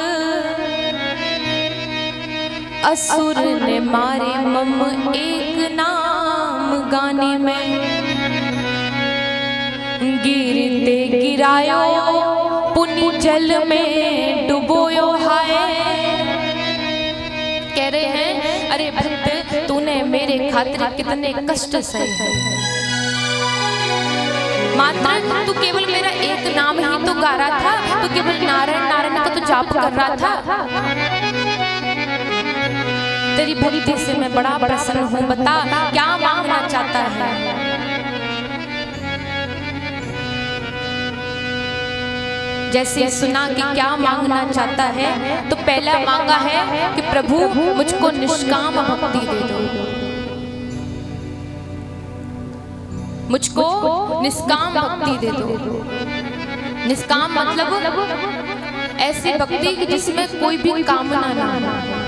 असुर ने मारे मम एक नाम गाने में, गिरते गिरायो पुनि जल में डुबोयो हाय। कह रहे हैं, अरे भक्त तूने मेरे खातिर कितने कष्ट सहे, मात्र तू केवल मेरा एक नाम ही तो गा रहा था, तू केवल नारायण नारायण का तो जाप कर रहा था। तेरी भक्ति से मैं बड़ा प्रसन्न हूँ, बता क्या मांगना चाहता है? जैसे सुना कि क्या मांगना चाहता है, तो पहला मांगा है कि प्रभु मुझको निष्काम भक्ति दे दो, मुझको निष्काम भक्ति दे दो। निष्काम मतलब ऐसी भक्ति कि जिसमें कोई भी कामना ना हो।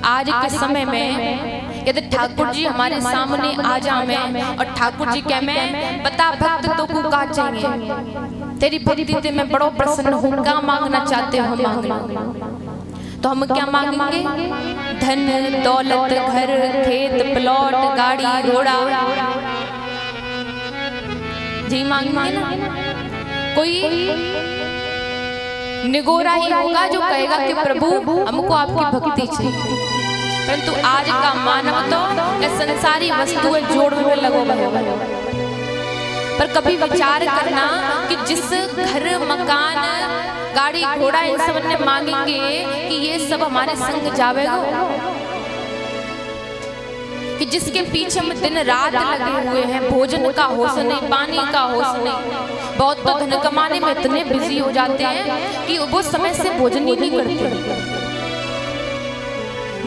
आज के समय में यदि ठाकुर जी हमारे सामने आ जावे और ठाकुर जी कह मैं बता भक्त तो को का चाहिए, तेरी भक्ति से मैं बड़ो प्रसन्न हूँ, क्या मांगना चाहते हो मांग लो। तो हम क्या मांगेंगे? धन दौलत घर खेत प्लॉट गाड़ी घोड़ा जी मांगेंगे ना। कोई निगोरा ही होगा जो कहेगा कि प्रभु हमको आपकी भक्ति चाहिए, परंतु आज का मानव तो संसारी वस्तुएं जोड़ने में लगो हुए। पर कभी विचार करना कि जिस घर मकान गाड़ी घोड़ा इन सब ने मांगेंगे कि ये सब हमारे संग जावेगा, कि जिसके पीछे में दिन रात लगे हुए हैं, भोजन का होश नहीं, पानी का होश नहीं। बहुत तो धन कमाने में इतने बिजी हो जाते हैं कि वो समय से भोजन ही नहीं करते,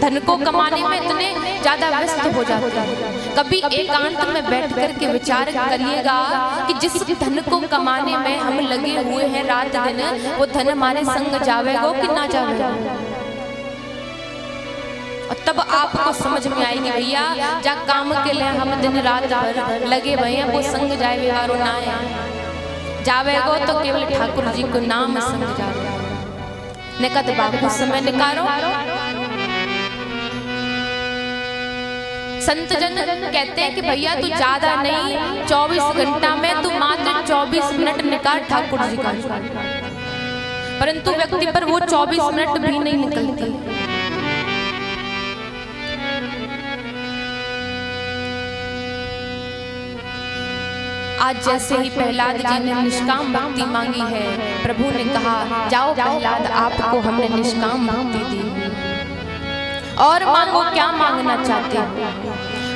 धन को कमाने में इतने ज्यादा व्यस्त हो जाते हैं। कभी एकांत में बैठ कर के विचार करिएगा कि जिस धन को कमाने में हम लगे हुए हैं रात दिन, वो धन हमारे संग जावेगा कि ना जावेगा। और तब आपको समझ में आएगी भैया जा काम के लिए हम दिन रात भर लगे भैया, वो संग जाएगा रो ना जावेगो तो केवल ठाकुर जी को नाम संग जावेगा। निकट बाबू समय निकारो। संत जन कहते हैं कि भैया तू ज्यादा नहीं 24 घंटा में तू मात्र 24 मिनट निकाल ठाकुर जी का, परंतु व्यक्ति पर वो 24 मिनट भी नहीं निकलते। आज जैसे ही प्रहलाद जी ने निष्काम भक्ति मांगी है, प्रभु ने कहा जाओ प्रहलाद आपको हमने निष्काम भक्ति दी, और मांगो क्या मांगना चाहते हो।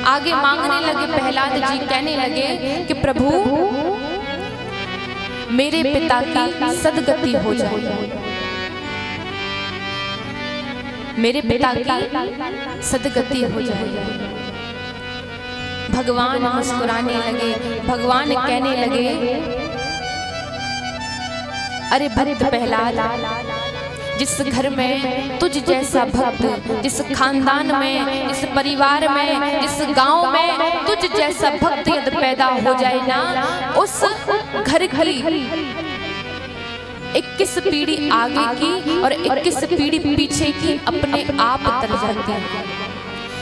आगे मांगने लगे प्रहलाद जी, कहने लगे कि प्रभु मेरे पिता की सदगति हो जाए, मेरे पिता की सदगति हो जाए। भगवान मुस्कुराने लगे, भगवान कहने लगे अरे भक्त प्रहलाद, जिस घर में तुझ जैसा भक्त, जिस खानदान में, जिस परिवार में, जिस गांव में तुझ जैसा भक्त यदि पैदा हो जाए ना, उस घर की 21 पीढ़ी आगे की और 21 पीढ़ी पीछे की अपने आप तर जाती है।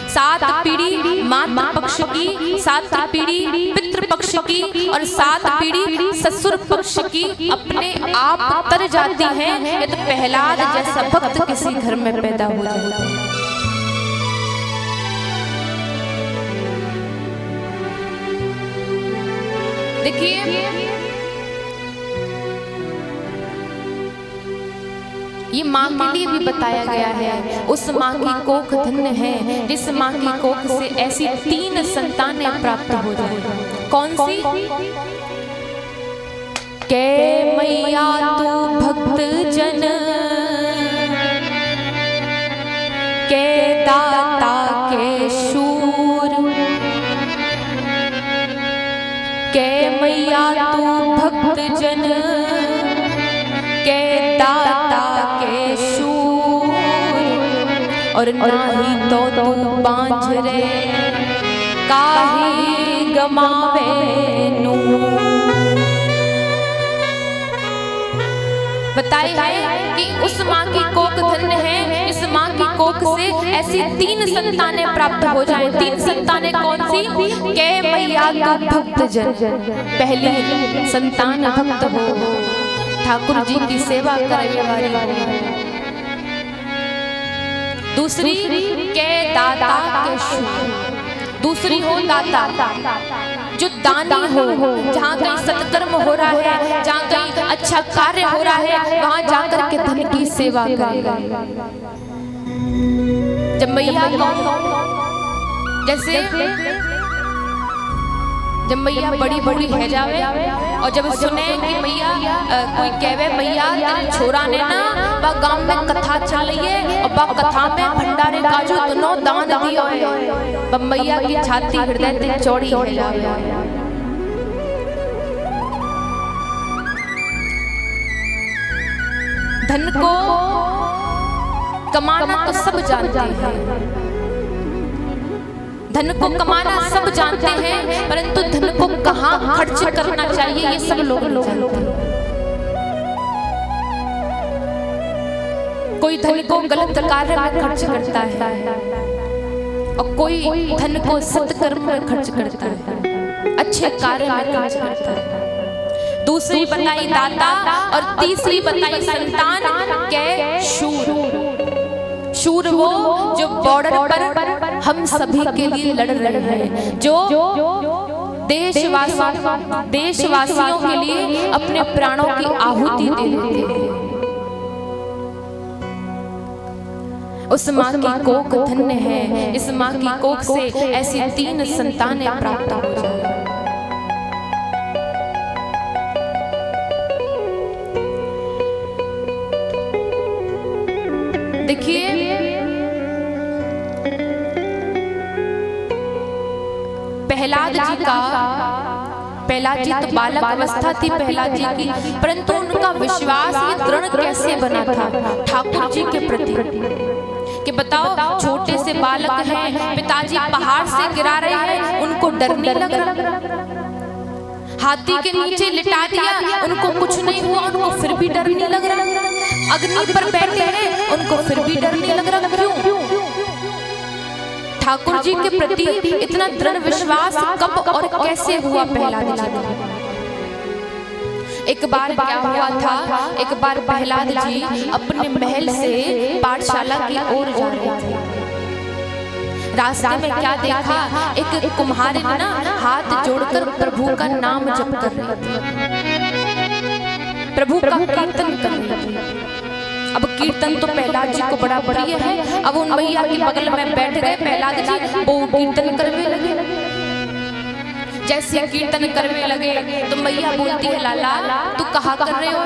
7 पीढ़ी मातृ पक्ष की, 7 पीढ़ी पितृ पक्ष की और 7 पीढ़ी ससुर पक्ष की अपने आप तर जाती हैं यदि प्रहलाद जैसा भक्त किसी घर में पैदा हो जाए। देखिए ये माँ के लिए भी बताया गया है। उस माँ की कोख धन्य है जिस माँ की कोख से ऐसी 3 संतानें प्राप्त हो जाए। कौन सी? के मैया तू भक्त जन के दाता के शूर, के मैया तू भक्त जन के दाता के शूर, और नाही तो तू बांझ रे काहे गमावे नूर। बताए है कि उस माँ की कोख धन्य है, इस माँ की कोख से ऐसी 3 संतानें प्राप्त हो जाएं। 3 संतानें कौन सी? के मैया तू भक्त जन, पहली संतान भक्त हो, ठाकुर जी की सेवा करने वाली। दूसरी के दाता के शूर, दूसरी हो दाता, जो दानी हो। जहाँ कहीं सत्कर्म हो रहा है, जहाँ कहीं अच्छा कार्य हो रहा है, वहाँ जाकर के धन की सेवा करेगा। जब मैया जैसे जब मैया बड़ी बड़ी है जावे और जब सुने कि मैया कोई कहवे मैया तेरे छोरा ने ना बा गांव में कथा चल रही है और बा कथा में भंडारे काजू दोनों दान दियो है, बा मैया की छाती हृदय ते चौड़ी है जावे। धन को कमाना तो सब जानते हैं, धन को कमाना सब जानते हैं, परंतु धन को कहाँ खर्च करना चाहिए ये सब लोग नहीं जानते। कोई धन को गलत कार्य में खर्च करता है और कोई धन को सत्कर्म में खर्च करता है, अच्छे कार्य में खर्च करता है। दूसरी बताई दाता और तीसरी बताई संतान के शूर। शूर वो जो बॉर्डर पर हम सभी के लिए लड़ रहे हैं, जो देशवासियों के लिए अपने प्राणों की आहुति दे देते हैं। उस माँ की कोख धन्य है, इस माँ की कोख से ऐसी 3 संतानें प्राप्त हो जाए। देखिए प्रहलाद जी तो बालक अवस्था थी प्रहलाद जी की, परंतु उनका विश्वास ये दृढ़ कैसे बना था ठाकुर जी के प्रति कि बताओ छोटे से बालक हैं, पिताजी पहाड़ से गिरा रहे हैं, उनको डर नहीं लग रहा। हाथी के नीचे लिटा दिया, उनको कुछ नहीं हुआ, उनको फिर भी डर नहीं लग रहा। अग्नि पर बैठे हैं, उनको फिर भी डर नहीं लग रहा। क्यों? ठाकुर जी के प्रति इतना दृढ़ विश्वास कब और कैसे हुआ प्रहलाद जी का? एक बार क्या हुआ था, एक बार प्रहलाद जी अपने महल से पाठशाला की ओर जा रहे थे। रास्ते में क्या देखा, एक कुम्हारी ना हाथ जोड़कर प्रभु का नाम जप कर रही थी, प्रभु का कीर्तन कर रही थी। अब कीर्तन तो प्रहलाद जी को बड़ा प्रिय है। अब उन मैया के बगल में बैठ गए प्रहलाद जी, वो कीर्तन करने लगे। जैसे कीर्तन करने लगे तो मैया बोलती है, लाला तू कहा कर रहे हो?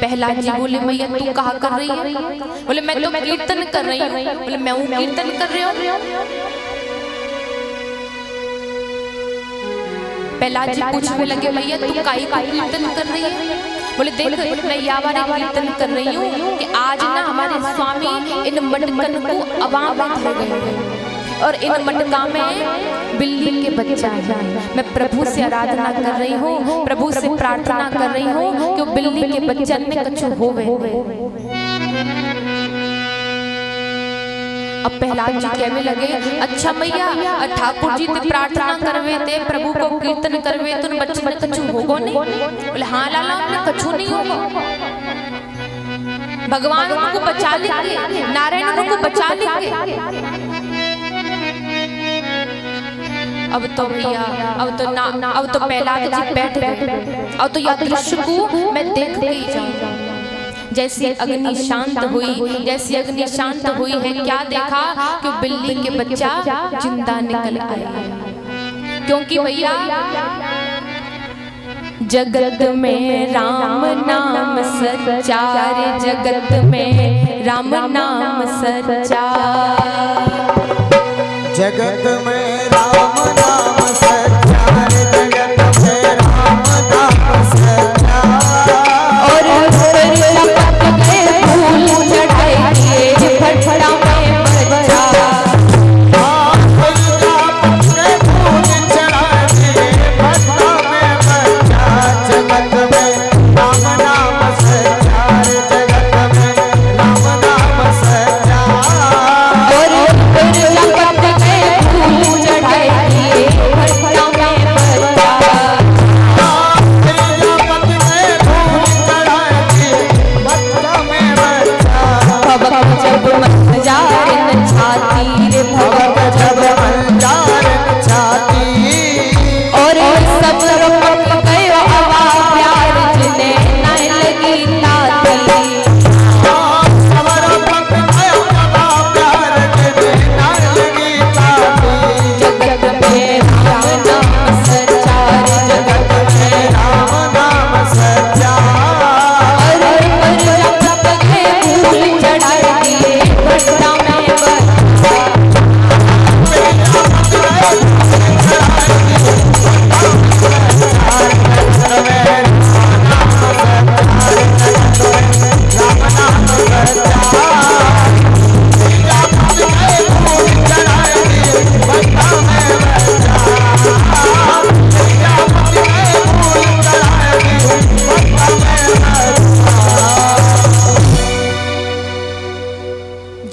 प्रहलाद जी बोले, मैया तू कहा कर रही है? बोले मैं तो कीर्तन कर रही हूँ। बोले मैं हूँ कीर्तन कर रहे हो? प्रहलाद जी पूछने लगे, मैया तू काहे का कीर्तन कर रही है? बोले देख मैं यावारे कीर्तन कर रही हूँ कि आज ना हमारे स्वामी इन मटकन को अवाम में धर गए हैं और इन मटका में बिल्ली के बच्चा है। मैं प्रभु से आराधना कर रही हूँ, प्रभु से प्रार्थना कर रही हूँ कि वो बिल्ली के बच्चन में कछु होवे। अब प्रहलाद जी कहने लगे, अच्छा मैया ठाकुर जी ते प्रार्थना करवे थे, प्रभु को कीर्तन करवे तो बच्चे में कछु होगो नहीं? बोले हाँ लाला उन्हें कछु नहीं होगा, भगवान उनको बचा लेंगे, नारायण उनको बचा लेंगे। अब तो भैया अब तो प्रहलाद जी बैठ गए। अब तो या दृश्य को मैं देख के ही जाऊंगा। जैसी अग्नि शांत हुई, जैसी अग्नि शांत हुई है, क्या देखा कि बिल्ली के बच्चा जिंदा निकल आया। क्योंकि भैया जगत में राम नाम सच्चा, रे जगत में राम नाम सच्चा, जगत में राम नाम सच्चा, रे जगत में राम नाम सच्चा। और लपट गए फूल चढ़ाए दिए भट्टा में बच्चा,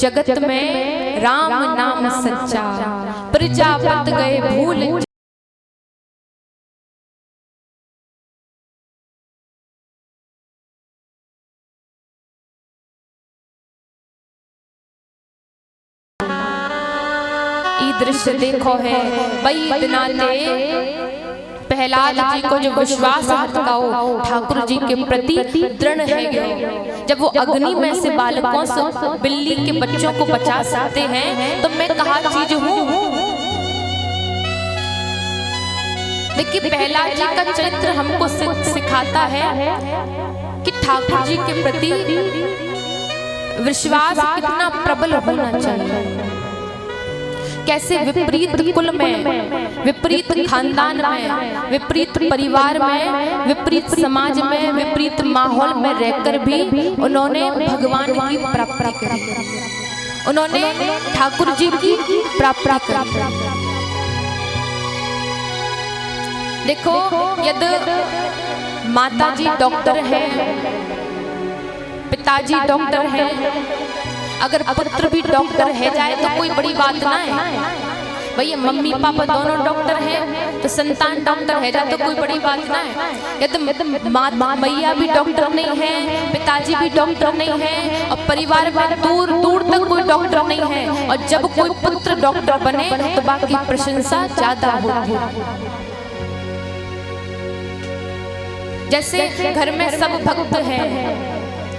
जगत में राम नाम सच्चा, प्रजापत गए भूल। दृश्य देखो है भाई, इतना प्रहलाद जी को जो विश्वास हटकाओ ठाकुर जी के प्रति दृढ़ है। जब वो अग्नि में से बालकों से बिल्ली के बच्चों को बचा सकते हैं तो मैं कहा चीज हूँ। देखिए प्रहलाद जी का चरित्र हमको सिखाता है कि ठाकुर जी के प्रति विश्वास कितना प्रबल होना चाहिए। कैसे विपरीत कुल में, विपरीत खानदान में, विपरीत परिवार में, विपरीत समाज में, विपरीत माहौल में रहकर भी उन्होंने भगवान की प्राप्ति करी, उन्होंने ठाकुर जी की प्राप्ति करी। देखो यदि माताजी डॉक्टर है, पिताजी डॉक्टर है, अगर पुत्र भी डॉक्टर है जाए तो कोई बड़ी बात ना है। भैया मम्मी पापा दोनों डॉक्टर हैं तो संतान डॉक्टर है जाए तो कोई बड़ी बात ना है। यदि मैया भी डॉक्टर नहीं है, पिताजी भी डॉक्टर नहीं है और परिवार में दूर दूर तक कोई डॉक्टर नहीं है और जब कोई पुत्र डॉक्टर बने तो बाकी प्रशंसा ज्यादा होती है। जैसे घर में सब भक्त हैं,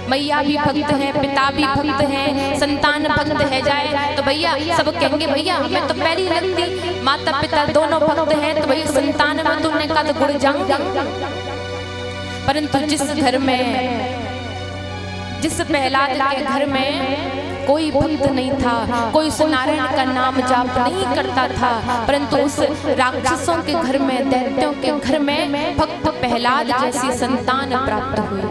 मैया भी भक्त है, पिता भी भक्त है, संतान भक्त है जाए तो भैया सब कहेंगे भैया हमें तो पैरी लगती, माता पिता दोनों भक्त हैं तो भैया संतान में तुमने का तो गुड़ जाऊंगा। परंतु जिस घर में, जिस प्रहलाद के घर में कोई भक्त नहीं था, कोई नारायण का नाम जाप नहीं करता था, परंतु उस राक्षसों के घर में, दैत्यों के घर में भक्त प्रहलाद जैसी संतान प्राप्त हुई।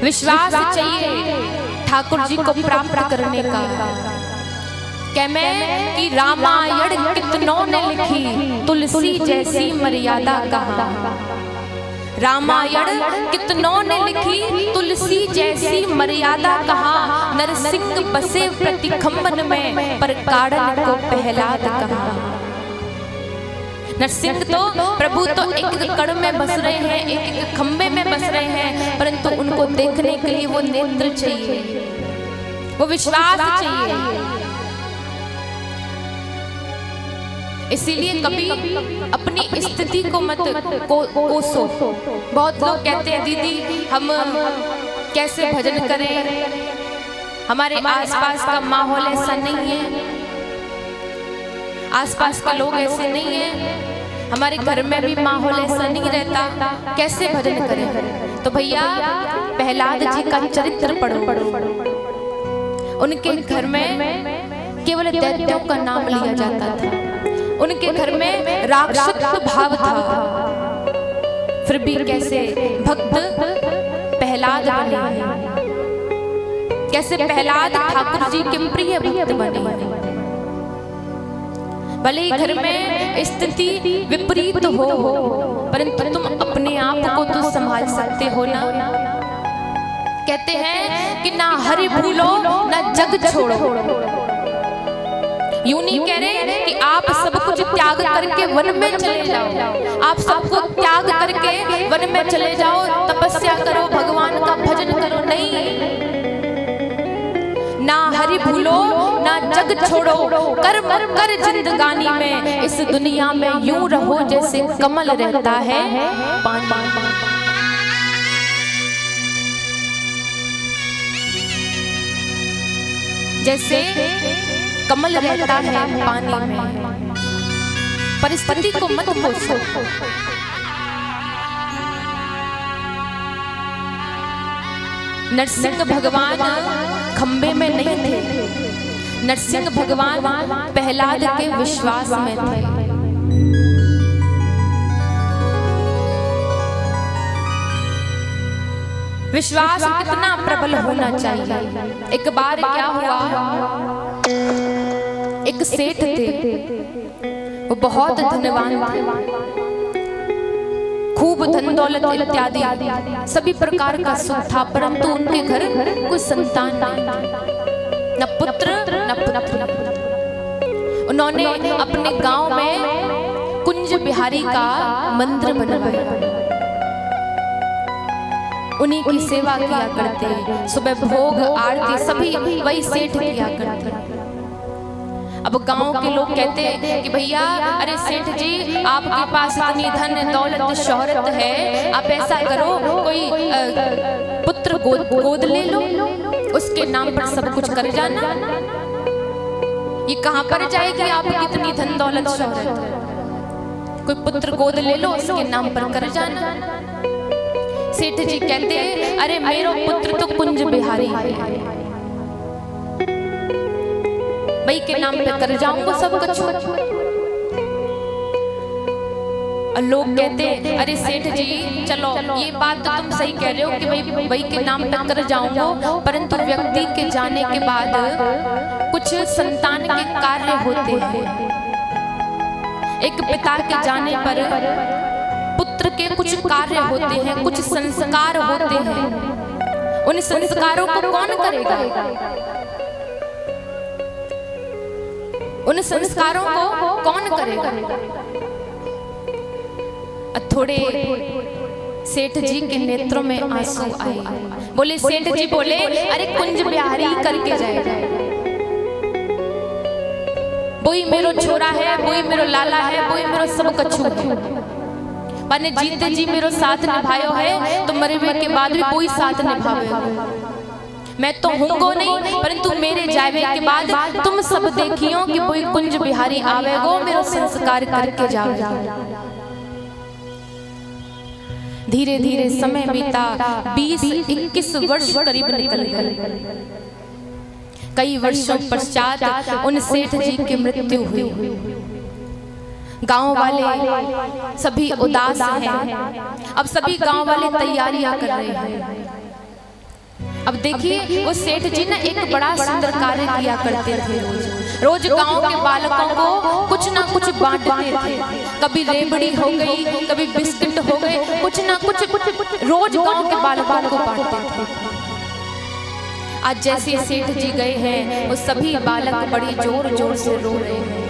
विश्वास चाहिए ठाकुर जी को प्राप्त करने का। क्या मैं कि रामायण कितनों ने लिखी, तुलसी जैसी मर्यादा कहा। रामायण कितनों ने लिखी, तुलसी जैसी मर्यादा कहा। नरसिंह बसे प्रतिखंबन में, पर काड़न को प्रहलाद कहा। नरसिंह तो प्रभु तो एक कड़ में बस रहे हैं, एक खंबे में बस रहे हैं, परंतु उनको देखने के लिए वो नेत्र चाहिए, वो विश्वास चाहिए। इसीलिए कभी अपनी स्थिति को मत कोसो। बहुत लोग कहते हैं दीदी हम कैसे भजन करें, हमारे आसपास का माहौल ऐसा नहीं है, आसपास के लोग ऐसे नहीं है, हमारे घर में भी माहौल ऐसा नहीं रहता, कैसे भजन करें। तो भैया प्रहलाद जी का चरित्र पढ़ो। उनके घर में केवल दैत्यों का नाम लिया जाता था, उनके घर में राक्षस भाव था, फिर भी कैसे भक्त प्रहलाद बने, कैसे प्रहलाद ठाकुर जी के प्रिय भक्त बने। भले ही घर में स्थिति विपरीत हो, परंतु तुम अपने आप को तो संभाल सकते हो ना। कहते हैं कि ना हरि भूलो ना जग छोड़ो। यूं नहीं कह रहे कि आप सब कुछ त्याग करके वन में चले जाओ, आप सबको त्याग करके वन में चले जाओ, तपस्या करो, भगवान का भजन करो, नहीं। ना हरि भूलो ना जग छोड़ो, कर्म कर जिंदगानी में, इस दुनिया में यूं रहो जैसे कमल रहता है पानी। जैसे कमल रहता है पानी में। परिस्थिति को मत कोसो। नरसिंह भगवान खंबे में नहीं थे, नरसिंह भगवान प्रहलाद के विश्वास में थे। विश्वास कितना प्रबल होना चाहिए। एक बार क्या हुआ, एक सेठ थे, वो बहुत धनवान थे, खूब धन दौलत इत्यादि सभी प्रकार का सुख था, परंतु उनके घर कोई संतान नहीं, न पुत्र न पुत्री। उन्होंने अपने गांव में कुंज बिहारी का मंदिर बनवाया, उन्हीं की सेवा किया करते, सुबह भोग आरती सभी वही सेठ किया करते। अब गांव के लोग कहते हैं कि भैया अरे सेठ जी आपके पास इतनी धन दौलत शोहरत है, आप ऐसा करो कोई पुत्र गोद ले लो, उसके नाम पर सब कुछ कर जाना। ये कहां पर जाएगी आपकी इतनी धन दौलत शोहरत, कोई पुत्र गोद ले लो, उसके नाम पर कर जाना। सेठ जी कहते हैं अरे मेरा पुत्र तो कुंज बिहारी है, भाई के नाम पे कर जाऊंगा सब कुछ। लोग कहते अरे सेठ जी चलो ये बात तो तुम सही कह रहे हो कि भाई के नाम पे कर जाऊंगा, परंतु व्यक्ति के जाने के बाद कुछ संतान के कार्य होते हैं। एक पिता के जाने पर पुत्र के कुछ कार्य होते हैं, कुछ संस्कार होते हैं, उन संस्कारों को कौन करेगा? उन संस्कारों को कौन करेगा? थोड़े सेठ जी के नेत्रों में आंसू आए। बोले सेठ जी बोले अरे कुंज बिहारी करके जाएगा, वही मेरो छोरा है, वही मेरो लाला है, वही मेरो सब कछु है। माने जीते जी मेरो साथ निभायो है तो मरे के बाद भी वही साथ निभावे। मैं तो हूँगो नहीं, परंतु मेरे जावे के बाद तुम सब देखियो कि कोई कुंज बिहारी आवेगो, मेरो संस्कार करके जावेगा। धीरे धीरे समय बीता, 20-21 वर्ष करीब निकल गए। कई वर्षों पश्चात उन सेठ जी की मृत्यु हुई। गांव वाले सभी उदास हैं। अब सभी गांव वाले तैयारियां कर रहे हैं। अब देखिए वो सेठ जी ना एक बड़ा सुंदर कार्य किया करते थे। रोज गांव के बालकों को कुछ ना कुछ बांटते थे। कभी रेबड़ी हो गई, कभी बिस्किट हो गए, कुछ ना कुछ रोज गांव के बालकों को बांटते थे। आज जैसे सेठ जी गए हैं वो सभी बालक बड़ी जोर जोर से रो रहे हैं।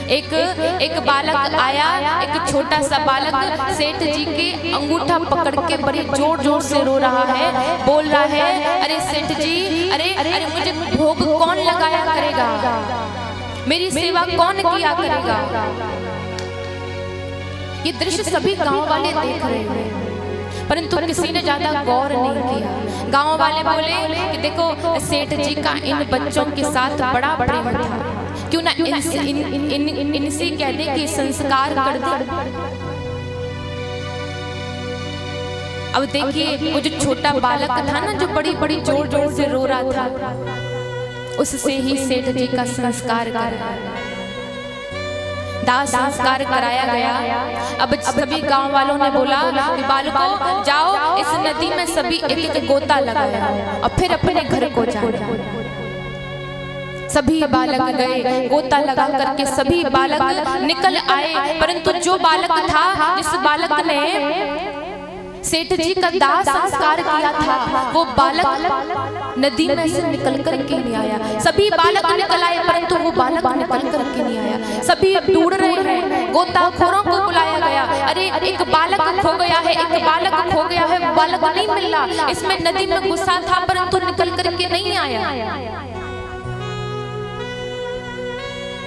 एक बालक आया, एक छोटा सा बालक सेठ जी के अंगूठा पकड़ के बड़ी जोर जोर से रो रहा है, बोल रहा है अरे सेठ जी अरे मुझे भोग कौन लगाया करेगा, मेरी सेवा कौन किया करेगा। ये दृश्य सभी गांव वाले देख रहे हैं, परंतु किसी ने ज्यादा गौर नहीं किया। गांव वाले बोले कि देखो सेठ जी का इन बच्चों के साथ बड़ा प्रेम था, क्यों ना इनसे कह दे कि संस्कार कर दे। अब देखिए वो जो छोटा बालक था ना, जो बड़ी बड़ी जोर जोर से रो रहा था, उससे ही सेठ जी का संस्कार कराया, दाह संस्कार कराया गया। अब सभी गांव वालों ने बोला कि बालकों जाओ इस नदी में सभी एक एक गोता लगाओ और फिर अपने घर को जाओ। सभी बालक गए, गोता लगा करके सभी बालक निकल आए, परंतु जो बालक था, जिस बालक ने सेठ जी का दाह संस्कार किया था, वो बालक नदी में से निकल कर के नहीं आया। सभी बालक निकल आए, परंतु वो बालक निकल कर के नहीं आया। सभी ढूंढ रहे हैं, गोताखोरों को बुलाया गया, अरे एक बालक खो गया है, एक बालक खो गया है, वो बालक नहीं मिल रहा। इसमें नदी में घुसा था, परंतु निकल कर के नहीं आया।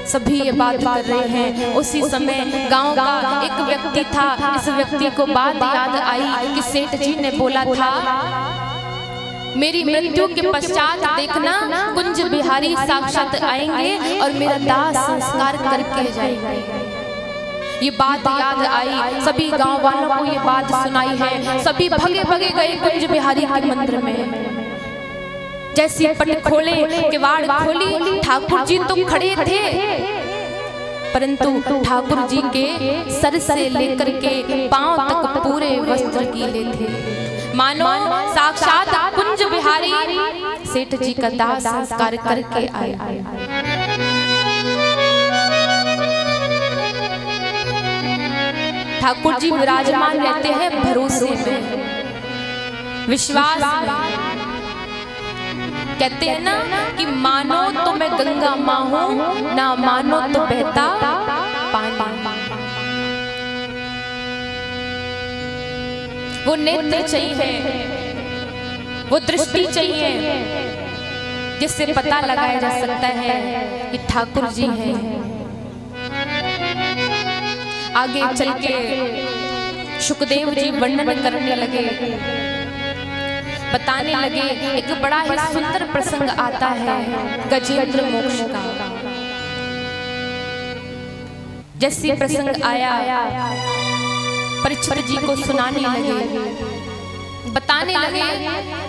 सभी ये बात कर रहे हैं। उसी समय गांव का एक व्यक्ति था, इस व्यक्ति को बात याद आई कि सेठ जी ने बोला था, मेरी मृत्यु के पश्चात देखना कुंज बिहारी साक्षात आएंगे और मेरा दाह संस्कार करके जाएंगे। ये बात याद आई, सभी गांव वालों को ये बात सुनाई है। सभी भगे भगे गए कुंज बिहारी के मंदिर में। जैसी पट खोले, किवाड़ खोली, ठाकुर जी तो खड़े थे, परंतु ठाकुर जी के सर से लेकर के पांव तक पूरे वस्त्र गीले थे, मानो साक्षात कुंज बिहारी सेठ जी का दाह संस्कार करके आए। ठाकुर जी विराजमान रहते हैं भरोसे में, विश्वास में। कहते हैं ना कि मानो तो मैं गंगा माँ हूं, ना मानो तो बहता पानी। वो नेत्र चाहिए, वो दृष्टि चाहिए, जिससे पता लगाया जा सकता है कि ठाकुर जी हैं। आगे चल के सुखदेव जी वर्णन करने लगे, बताने लगे। एक बड़ा ही सुंदर प्रसंग आता है गजेंद्र मोक्ष का। जैसे प्रसंग आया, परीक्षित जी को सुनाने लगे, बताने लगे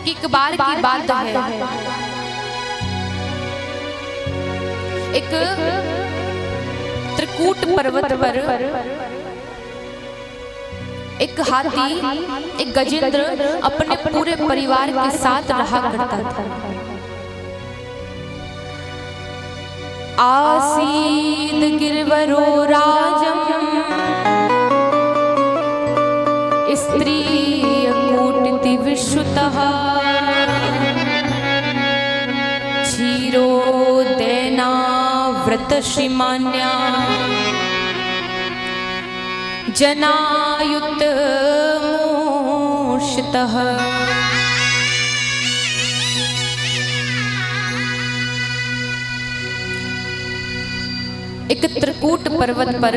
कि एक बार की बात है, एक त्रिकूट पर्वत पर एक हाथी, एक गजेंद्र अपने पूरे परिवार के साथ रहा करता था। आसीद गिरवरो राजम स्त्री कूटति विश्रुतः क्षीरो देना व्रत श्रीमान्या जनायुत मूर्छितः। एक त्रिकूट पर्वत पर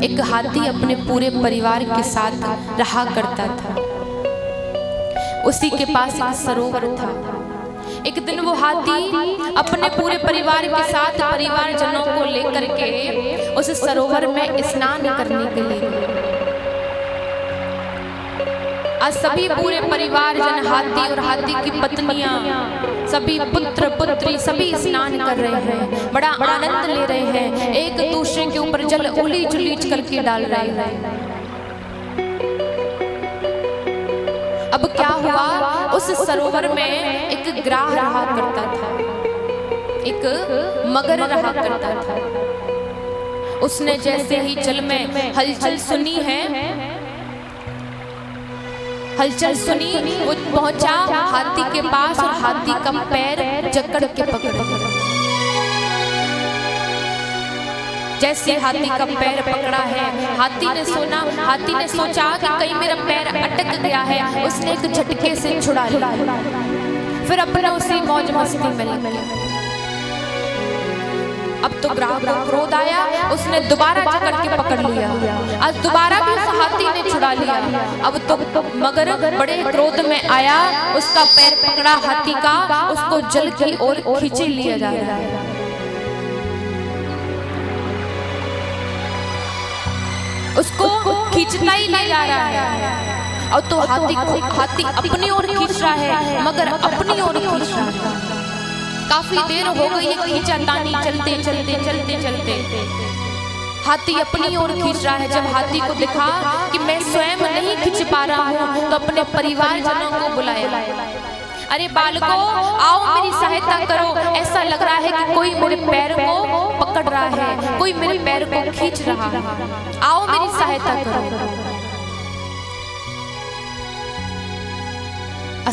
एक हाथी अपने पूरे परिवार के साथ रहा करता था। उसी के पास एक सरोवर था। एक दिन वो हाथी अपने पूरे परिवार के साथ परिवारजनों को लेकर के उस सरोवर में स्नान करने के लिए। आज सभी पूरे परिवारजन, हाथी और हाथी की पत्नियां, सभी पुत्र पुत्री सभी स्नान कर रहे हैं, बड़ा आनंद ले रहे हैं, एक दूसरे के ऊपर जल उलीच उलीच करके डाल रहे हैं। अब क्या हुआ, उस सरोवर में एक ग्राह रहा करता था, एक मगर रहा करता था। उसने जैसे ही जल में हलचल सुनी है, हलचल सुनी, वो पहुंचा हाथी के पास और हाथी का पैर जकड़ के पकड़ लिया। जैसे हाथी का पैर पकड़ा है, हाथी ने सोचा कि कहीं मेरा पैर अटक गया है। उसने एक झटके से छुड़ा लिया, फिर अपना उसी मौज मस्ती में लग गया। अब तो ग्राहक को क्रोध आया, उसने दोबारा जकड़ के पकड़ लिया। आज दोबारा भी उस हाथी ने छुड़ा लिया। अब तो मगर बड़े क्रोध में आया, उसका पैर पकड़ा हाथी का, उसको जल की ओर खींचे लिया जा रहा है। उसको खींचता ही ले जा रहा है। और तो हाथी अपनी ओर खींच रहा है, मगर अपनी ओर खींच रहा है। काफी देर हो गई है खींचा तानी, चलते चलते चलते चलते हाथी अपनी ओर खींच रहा है। जब हाथी को देखा कि मैं स्वयं नहीं खींच पा रहा हूँ, तो अपने परिवारजनों को बुलाया। अरे बालकों, आओ मेरी सहायता करो। ऐसा लग रहा है कि कोई मेरे पैर को पकड़ रहा है, कोई मेरे पैर को खींच रहा है, आओ मेरी सहायता करो।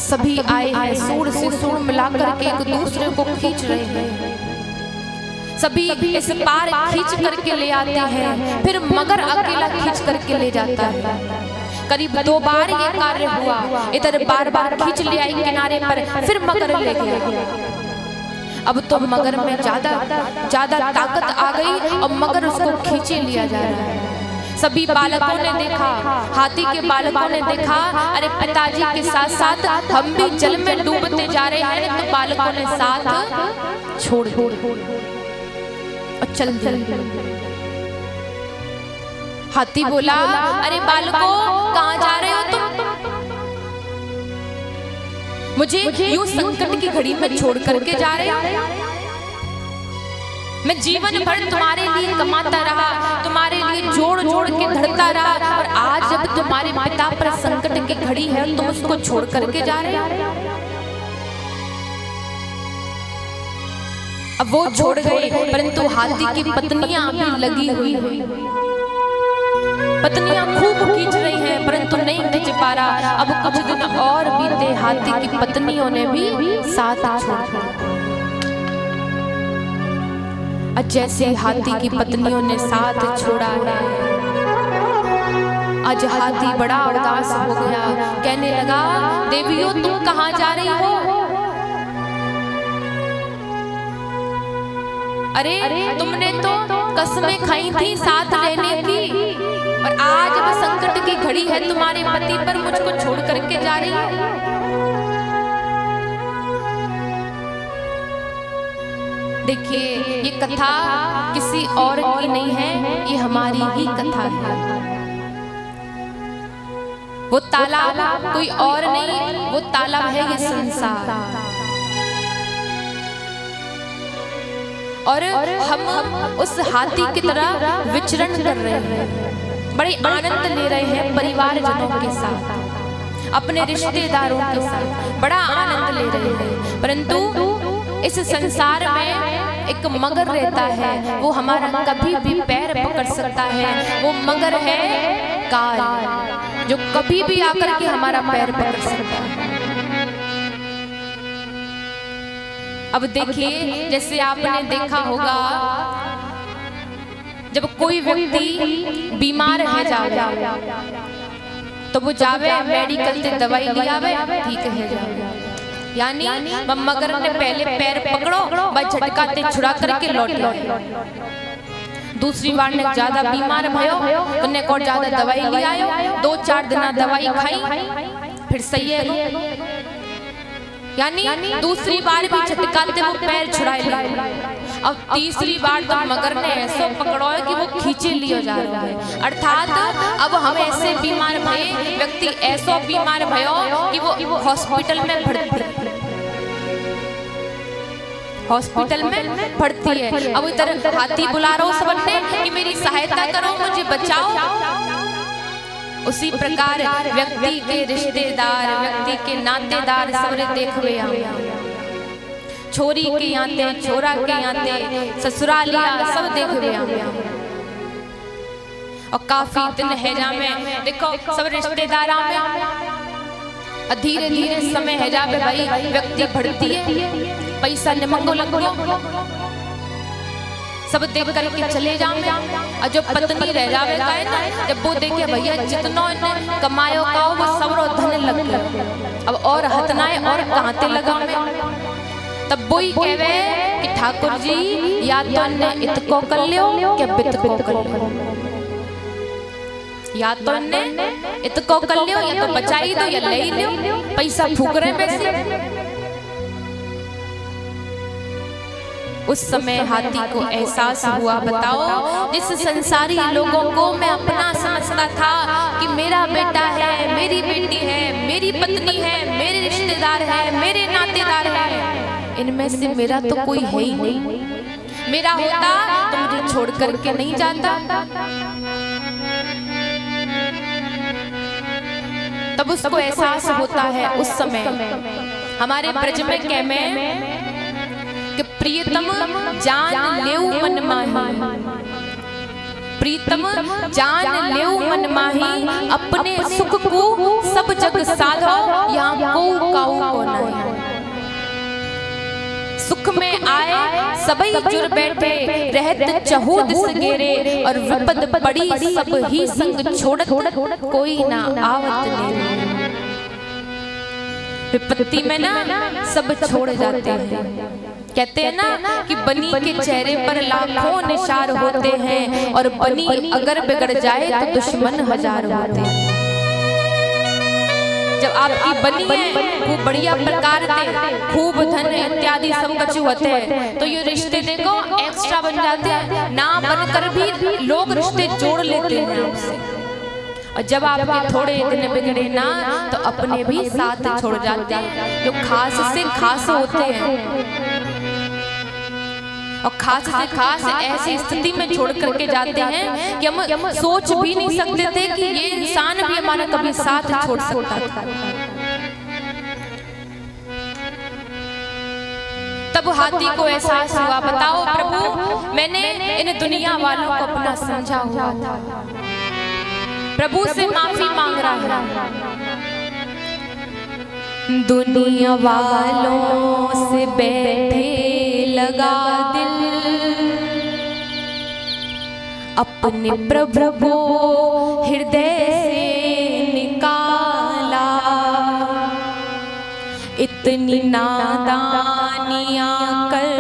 सभी आए हैं, सूर से सूर मिलाकर के एक दूसरे को खींच रहे हैं। सभी इस पार खींच करके ले आते हैं, फिर मगर अकेला खींच करके ले जाता है। करीब 2 बार ये कार्य हुआ। इधर बार बार खींच ले आई किनारे पर, फिर मगर ले गया। अब तो मगर में ज्यादा ताकत आ गई और मगर उसको खींचे लिया जा रहा है। सभी बालकों ने देखा, हाथी के बालकों ने देखा, अरे पिताजी के साथ साथ हम भी जल में डूबते जा रहे हैं। तो बालकों ने साथ छोड़ और चल दिया। हाथी बोला, अरे बालकों, कहाँ जा रहे हो तुम? मुझे यूं संकट की घड़ी में छोड़ करके जा रहे हो? मैं जीवन भर तुम्हारे लिए कमाता रहा, तुम्हारे लिए जोड़ जोड़ के धरता रहा, और आज जब तुम्हारे पिता पर संकट की घड़ी है, तुम उसको छोड़ करके जा रहे हो। अब वो छोड़ गए, परंतु हाथी की पत्नियां अभी लगी हुई हुई। पत्नियां खूब खींच रही हैं, परंतु नहीं खींच पा रहा। अब कुछ दिन और बीते, हाथी की पत्नियों ने भी साथ छोड़ दिया। जैसे हाथी की पत्नियों ने साथ छोड़ा है, आज हाथी बड़ा उदास हो गया। कहने लगा, देवियों तुम कहाँ जा रही हो? अरे तुमने तो कसमें खाई थी साथ रहने की, और आज अब संकट की घड़ी है, तुम्हारे पति पर मुझको छोड़ करके जा रही है। देखिए, ये कथा किसी और की नहीं है, ये हमारी ही कथा है। वो तालाब कोई और नहीं, वो तालाब है ये संसार। और हम उस हाथी की तरह विचरण कर रहे हैं, बड़े आनंद ले रहे हैं परिवारजनों के साथ, अपने रिश्तेदारों के साथ बड़ा आनंद ले रहे हैं। परंतु इस संसार में एक मगर रहता है, वो हमारा कभी भी पैर पकड़ सकता है। वो मगर है काल, जो कभी भी आकर के हमारा पैर पकड़ सकता है। अब देखिए, जैसे आपने देखा होगा, जब कोई व्यक्ति बीमार है जावे, तो वो जावे मेडिकल से दवाई लियावे, ठीक है जावे। यानी मगर ने पहले पैर पकड़ो, भाई झटकाते छुड़ा करके लौट। दूसरी बार ने ज्यादा बीमार भयो, उन्हें और ज्यादा दवाई ले आयो, 2-4 दिन दवाई खाई, फिर सही है। यानी दूसरी बार भी झटकाते वो पैर छुड़ाए ले। अब तीसरी बार तो मगर ने ऐसा पकड़ो है कि वो खींचे लियो जा रहा है। अर्थात अब हम ऐसे बीमार भये, व्यक्ति ऐसा बीमार भयो कि वो हॉस्पिटल में भर्ती है। अब इधर हाथी बुला रहा हूं सबने कि मेरी सहायता करो, मुझे बचाओ। उसी प्रकार व्यक्ति के रिश्तेदार, व्यक्ति के नातेदार सबरे देखवे छोरी के आते, छोरा के आते, ससुरालिया सब देखवे और काफी दिन हैजा में देखो सब रिश्तेदार में धीरे धीरे समय हैजा पे भाई व्यक्ति बढ़ती है, पैसा निमंगो लग गया, सब देख करके चले जाओगे। और जो पत्नी रह जावे का है ना, जब वो देखे भैया जितना इन्हें कमायो का वो सबरो धन लग गया, अब और हथनाए और कहाते लगा में, तब वो ही कहवे कि ठाकुर जी या तो ने इत को कर लियो कि बित को कर लियो, या तो ने इत को कर लियो या तो बचाई दो या ले ही लियो, पैसा फूक रहे पैसे। उस समय हाथी को एहसास हुआ, बताओ जिस संसारी लोगों को मैं अपना समझता था कि मेरा बेटा है, मेरी बेटी है, मेरी पत्नी है, मेरे रिश्तेदार है, मेरे नातेदार है, इनमें से मेरा तो कोई है ही नहीं। मेरा होता तो मुझे छोड़ करके नहीं जाता। तब उसको एहसास होता है उस समय हमारे ब्रज में क्या में कि प्रियतम जान लेऊ मन माही, प्रीतम जान लेऊ मन माही, अपने सुख को सब जग साधो, यहाँ को काऊ को नहीं। सुख में आए सबई जुर बैठे, रहत चहु दिस गेरे, और विपद पड़ी सब ही संग छोड़त, कोई ना आवत नेरे। विपत्ति में ना सब छोड़ जाते हैं। कहते हैं ना कि बनी के चेहरे पर लाखों निशार होते हैं, और बनी अगर बिगड़ जाए तो दुश्मन हजार होते हैं। जब आपकी बनी है खूब बढ़िया प्रकार से, खूब धन इत्यादि सब कुछ होते हैं, तो ये रिश्ते देखो एक्स्ट्रा बन जाते हैं, ना बनकर भी लोग रिश्ते जोड़ लेते हैं आपसे। और जब आपके थोड़े दिन बिगड़े ना तो अपने भी साथ छोड़ जाते हैं, जो खास से खास होते हैं। और खास से खास ऐसी स्थिति में छोड़ करके जाते हैं कि हम सोच भी नहीं सकते थे कि ये इंसान भी हमारा कभी साथ छोड़ सकता था। तब हाथी को एहसास हुआ, बताओ प्रभु मैंने इन दुनिया वालों को अपना समझा हुआ था, प्रभु से माफी मांग रहा है। दुनिया वालों से बैठे लगा दिल, अपने प्रभु को हृदय से निकाला। इतनी नादानियां कर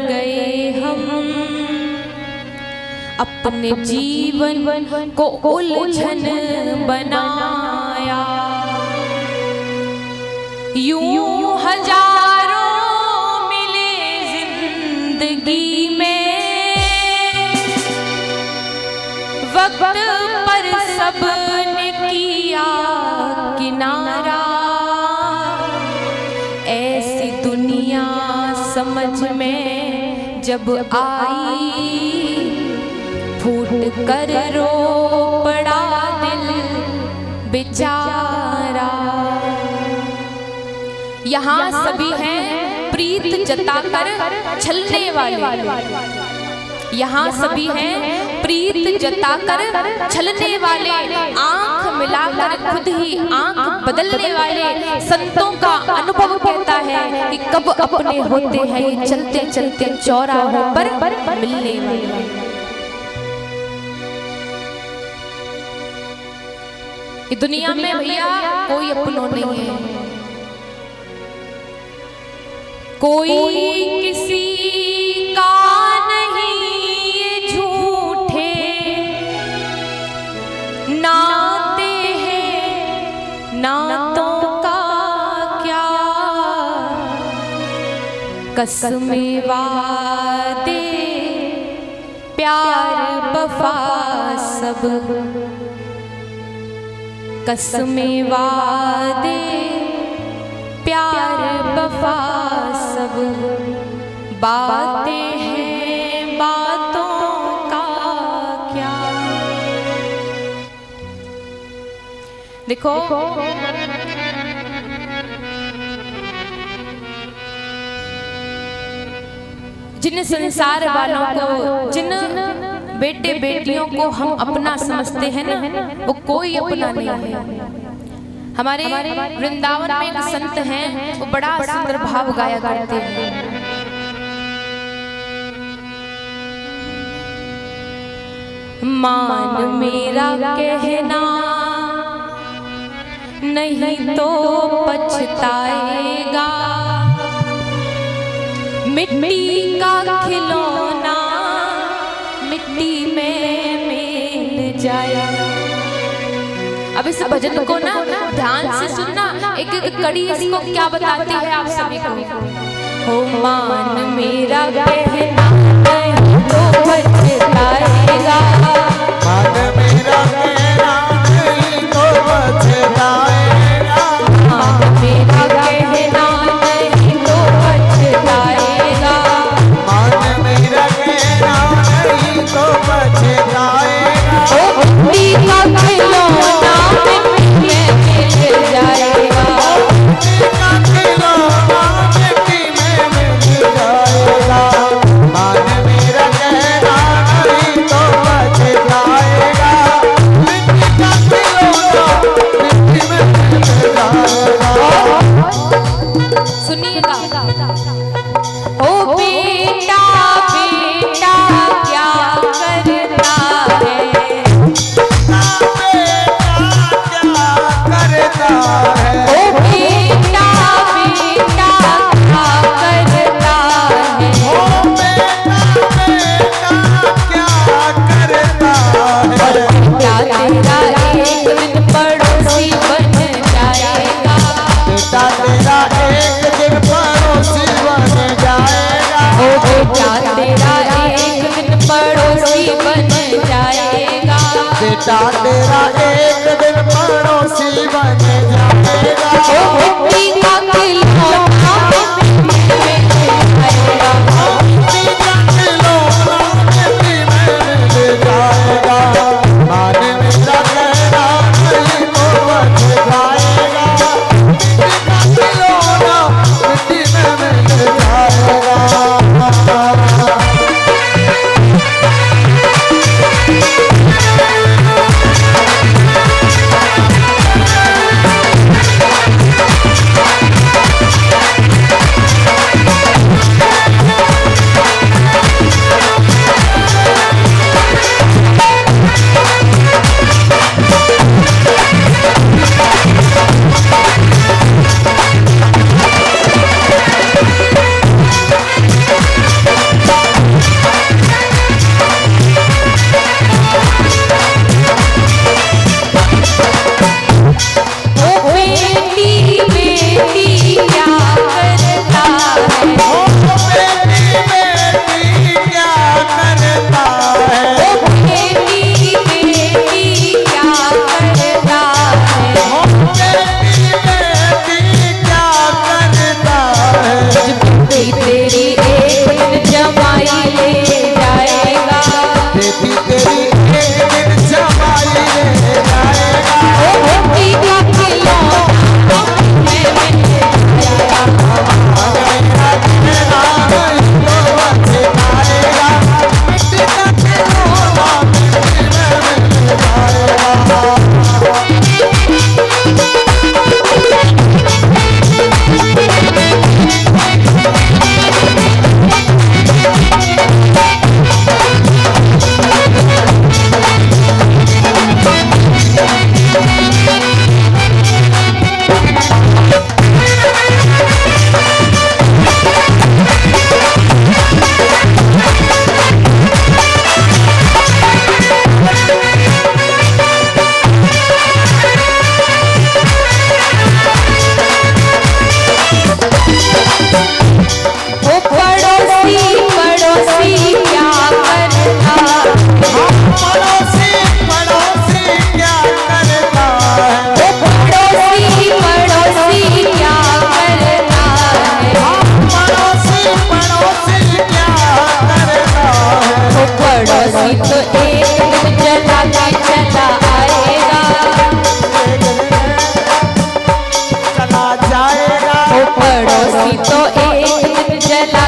गए हम, अपने जीवन को उलझन बनाया। यूं हजारों मिले जिंदगी में, वक्त पर सबने किया किनारा। ऐसी दुनिया समझ में जब आई, फूट कर रो पड़ा दिल बेचारा। यहाँ सभी हैं प्रीत जताकर छलने वाले, यहाँ सभी हैं प्रीत जताकर छलने वाले, आंख मिलाकर खुद ही आंख बदलने वाले। संतों का अनुभव कहता है कि कब अपने होते हैं ये चलते चलते चौराहों पर मिलने वाले। ये दुनिया में भैया कोई अपनों नहीं है, कोई किसी का नहीं, ये झूठे नाते हैं, नातों का क्या कसमें वादे प्यार वफा सब, कसमें वादे प्यार वफा सब, बातें हैं बातों का क्या। देखो जिन संसार वालों को, जिन बेटे बेटियों को हम अपना समझते हैं ना, वो कोई अपना नहीं है। हमारे वृंदावन में एक संत हैं, वो बड़ा सुंदर भाव गाया करते हैं। मान मेरा कहना नहीं तो पछताएगा, मिट्टी का खिलौना मिट्टी में मिल जाए। अब इस भजन को ना ध्यान से सुनना, एक एक कड़ी इसको क्या बताती है आप सभी को। हो मान मेरा कहना तो पछताएगा, मान मेरा कहना नहीं तो पछताएगा, मान मेरा कहना नहीं तो पछताएगा, मान मेरा कहना नहीं तो पछताएगा। ओ मिट्टी का खिलौना मिट्टी में मिल जाएगा, मिट्टी का खिलौना मिट्टी में मिल जाएगा, मान मेरा कहना नहीं तो पछताएगा। मिट्टी का खिलौना मिट्टी में मिल जाएगा। सुनिएगा। ओ बेटा बेटा क्या करता है, करता है, ओ बेटा बेटा क्या करता है, ओ बेटा बेटा क्या करता है। बेटा तेरा एक दिन पड़ोसी बन जाएगा, बेटा तेरा एक दिन पड़ोसी बन जाएगा, ओ बेटा तेरा एक दिन पड़ोसी बन जाएगा, बेटा तेरा एक दिन पड़ोसी बन जाएगा। ओ मिट्टी का खिलौना मिट्टी में मिल जाएगा, मिट्टी का खिलौना मिट्टी में मिल जाएगा, मान मेरा कहना नहीं तो पछताएगा। मिट्टी का खिलौना मिट्टी में मिल जाएगा। ओ बेटी बेटी क्या करता है, ओ बेटी बेटी क्या करता है, ओ बेटी बेटी क्या करता है, ओ बेटी बेटी क्या करता है। बेटी तेरी एक दिन जमाई ले जाएगा, बेटी तेरी एक दिन जमाई ले जाएगा, ओ मिट्टी का खिलौना मिट्टी में मिल जाएगा, मेरा कहना नहीं तो पछताएगा। मिट्टी का खिलौना मिट्टी में मिल जाएगा। ओ पड़ोसी पड़ोसी क्या करता है, पड़ोसी पड़ोसी क्या करता है, ओ पड़ोसी पड़ोसी क्या करता है, पड़ोसी पड़ोसी क्या करता है। ओ पड़ोसी तो एक दिन जला के चला आएगा, चला जाएगा, ओ पड़ोसी तो एक दिन जला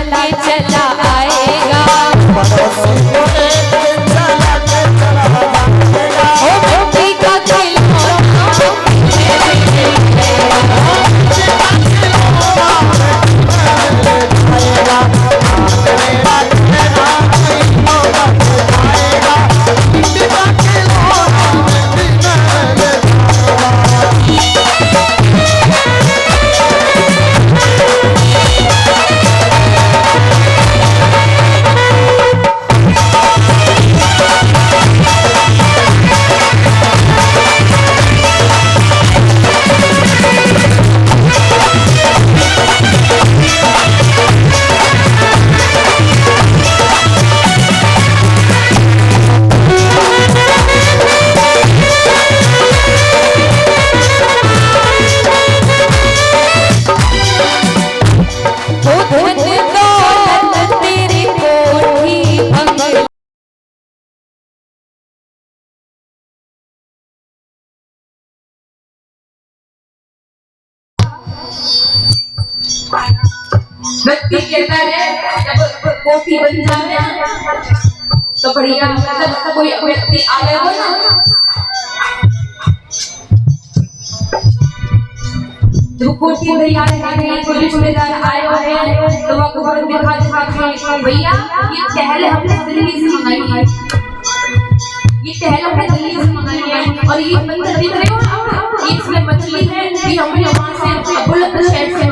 व्यक्ति कहता है जब कोठी बन जाए तो बढ़िया, मतलब कोई व्यक्ति आए हो ना तो कोठी तैयार है, कोई रिश्तेदार आए हुए हैं तो वह घर दिखा के भैया ये टहल हमने दिल्ली से मंगाई है, ये टहल हमने दिल्ली से मंगाई है और ये बंदर दिख रहे हो ये इसमें मछली है, ये हमने वहां से बुलंदशहर से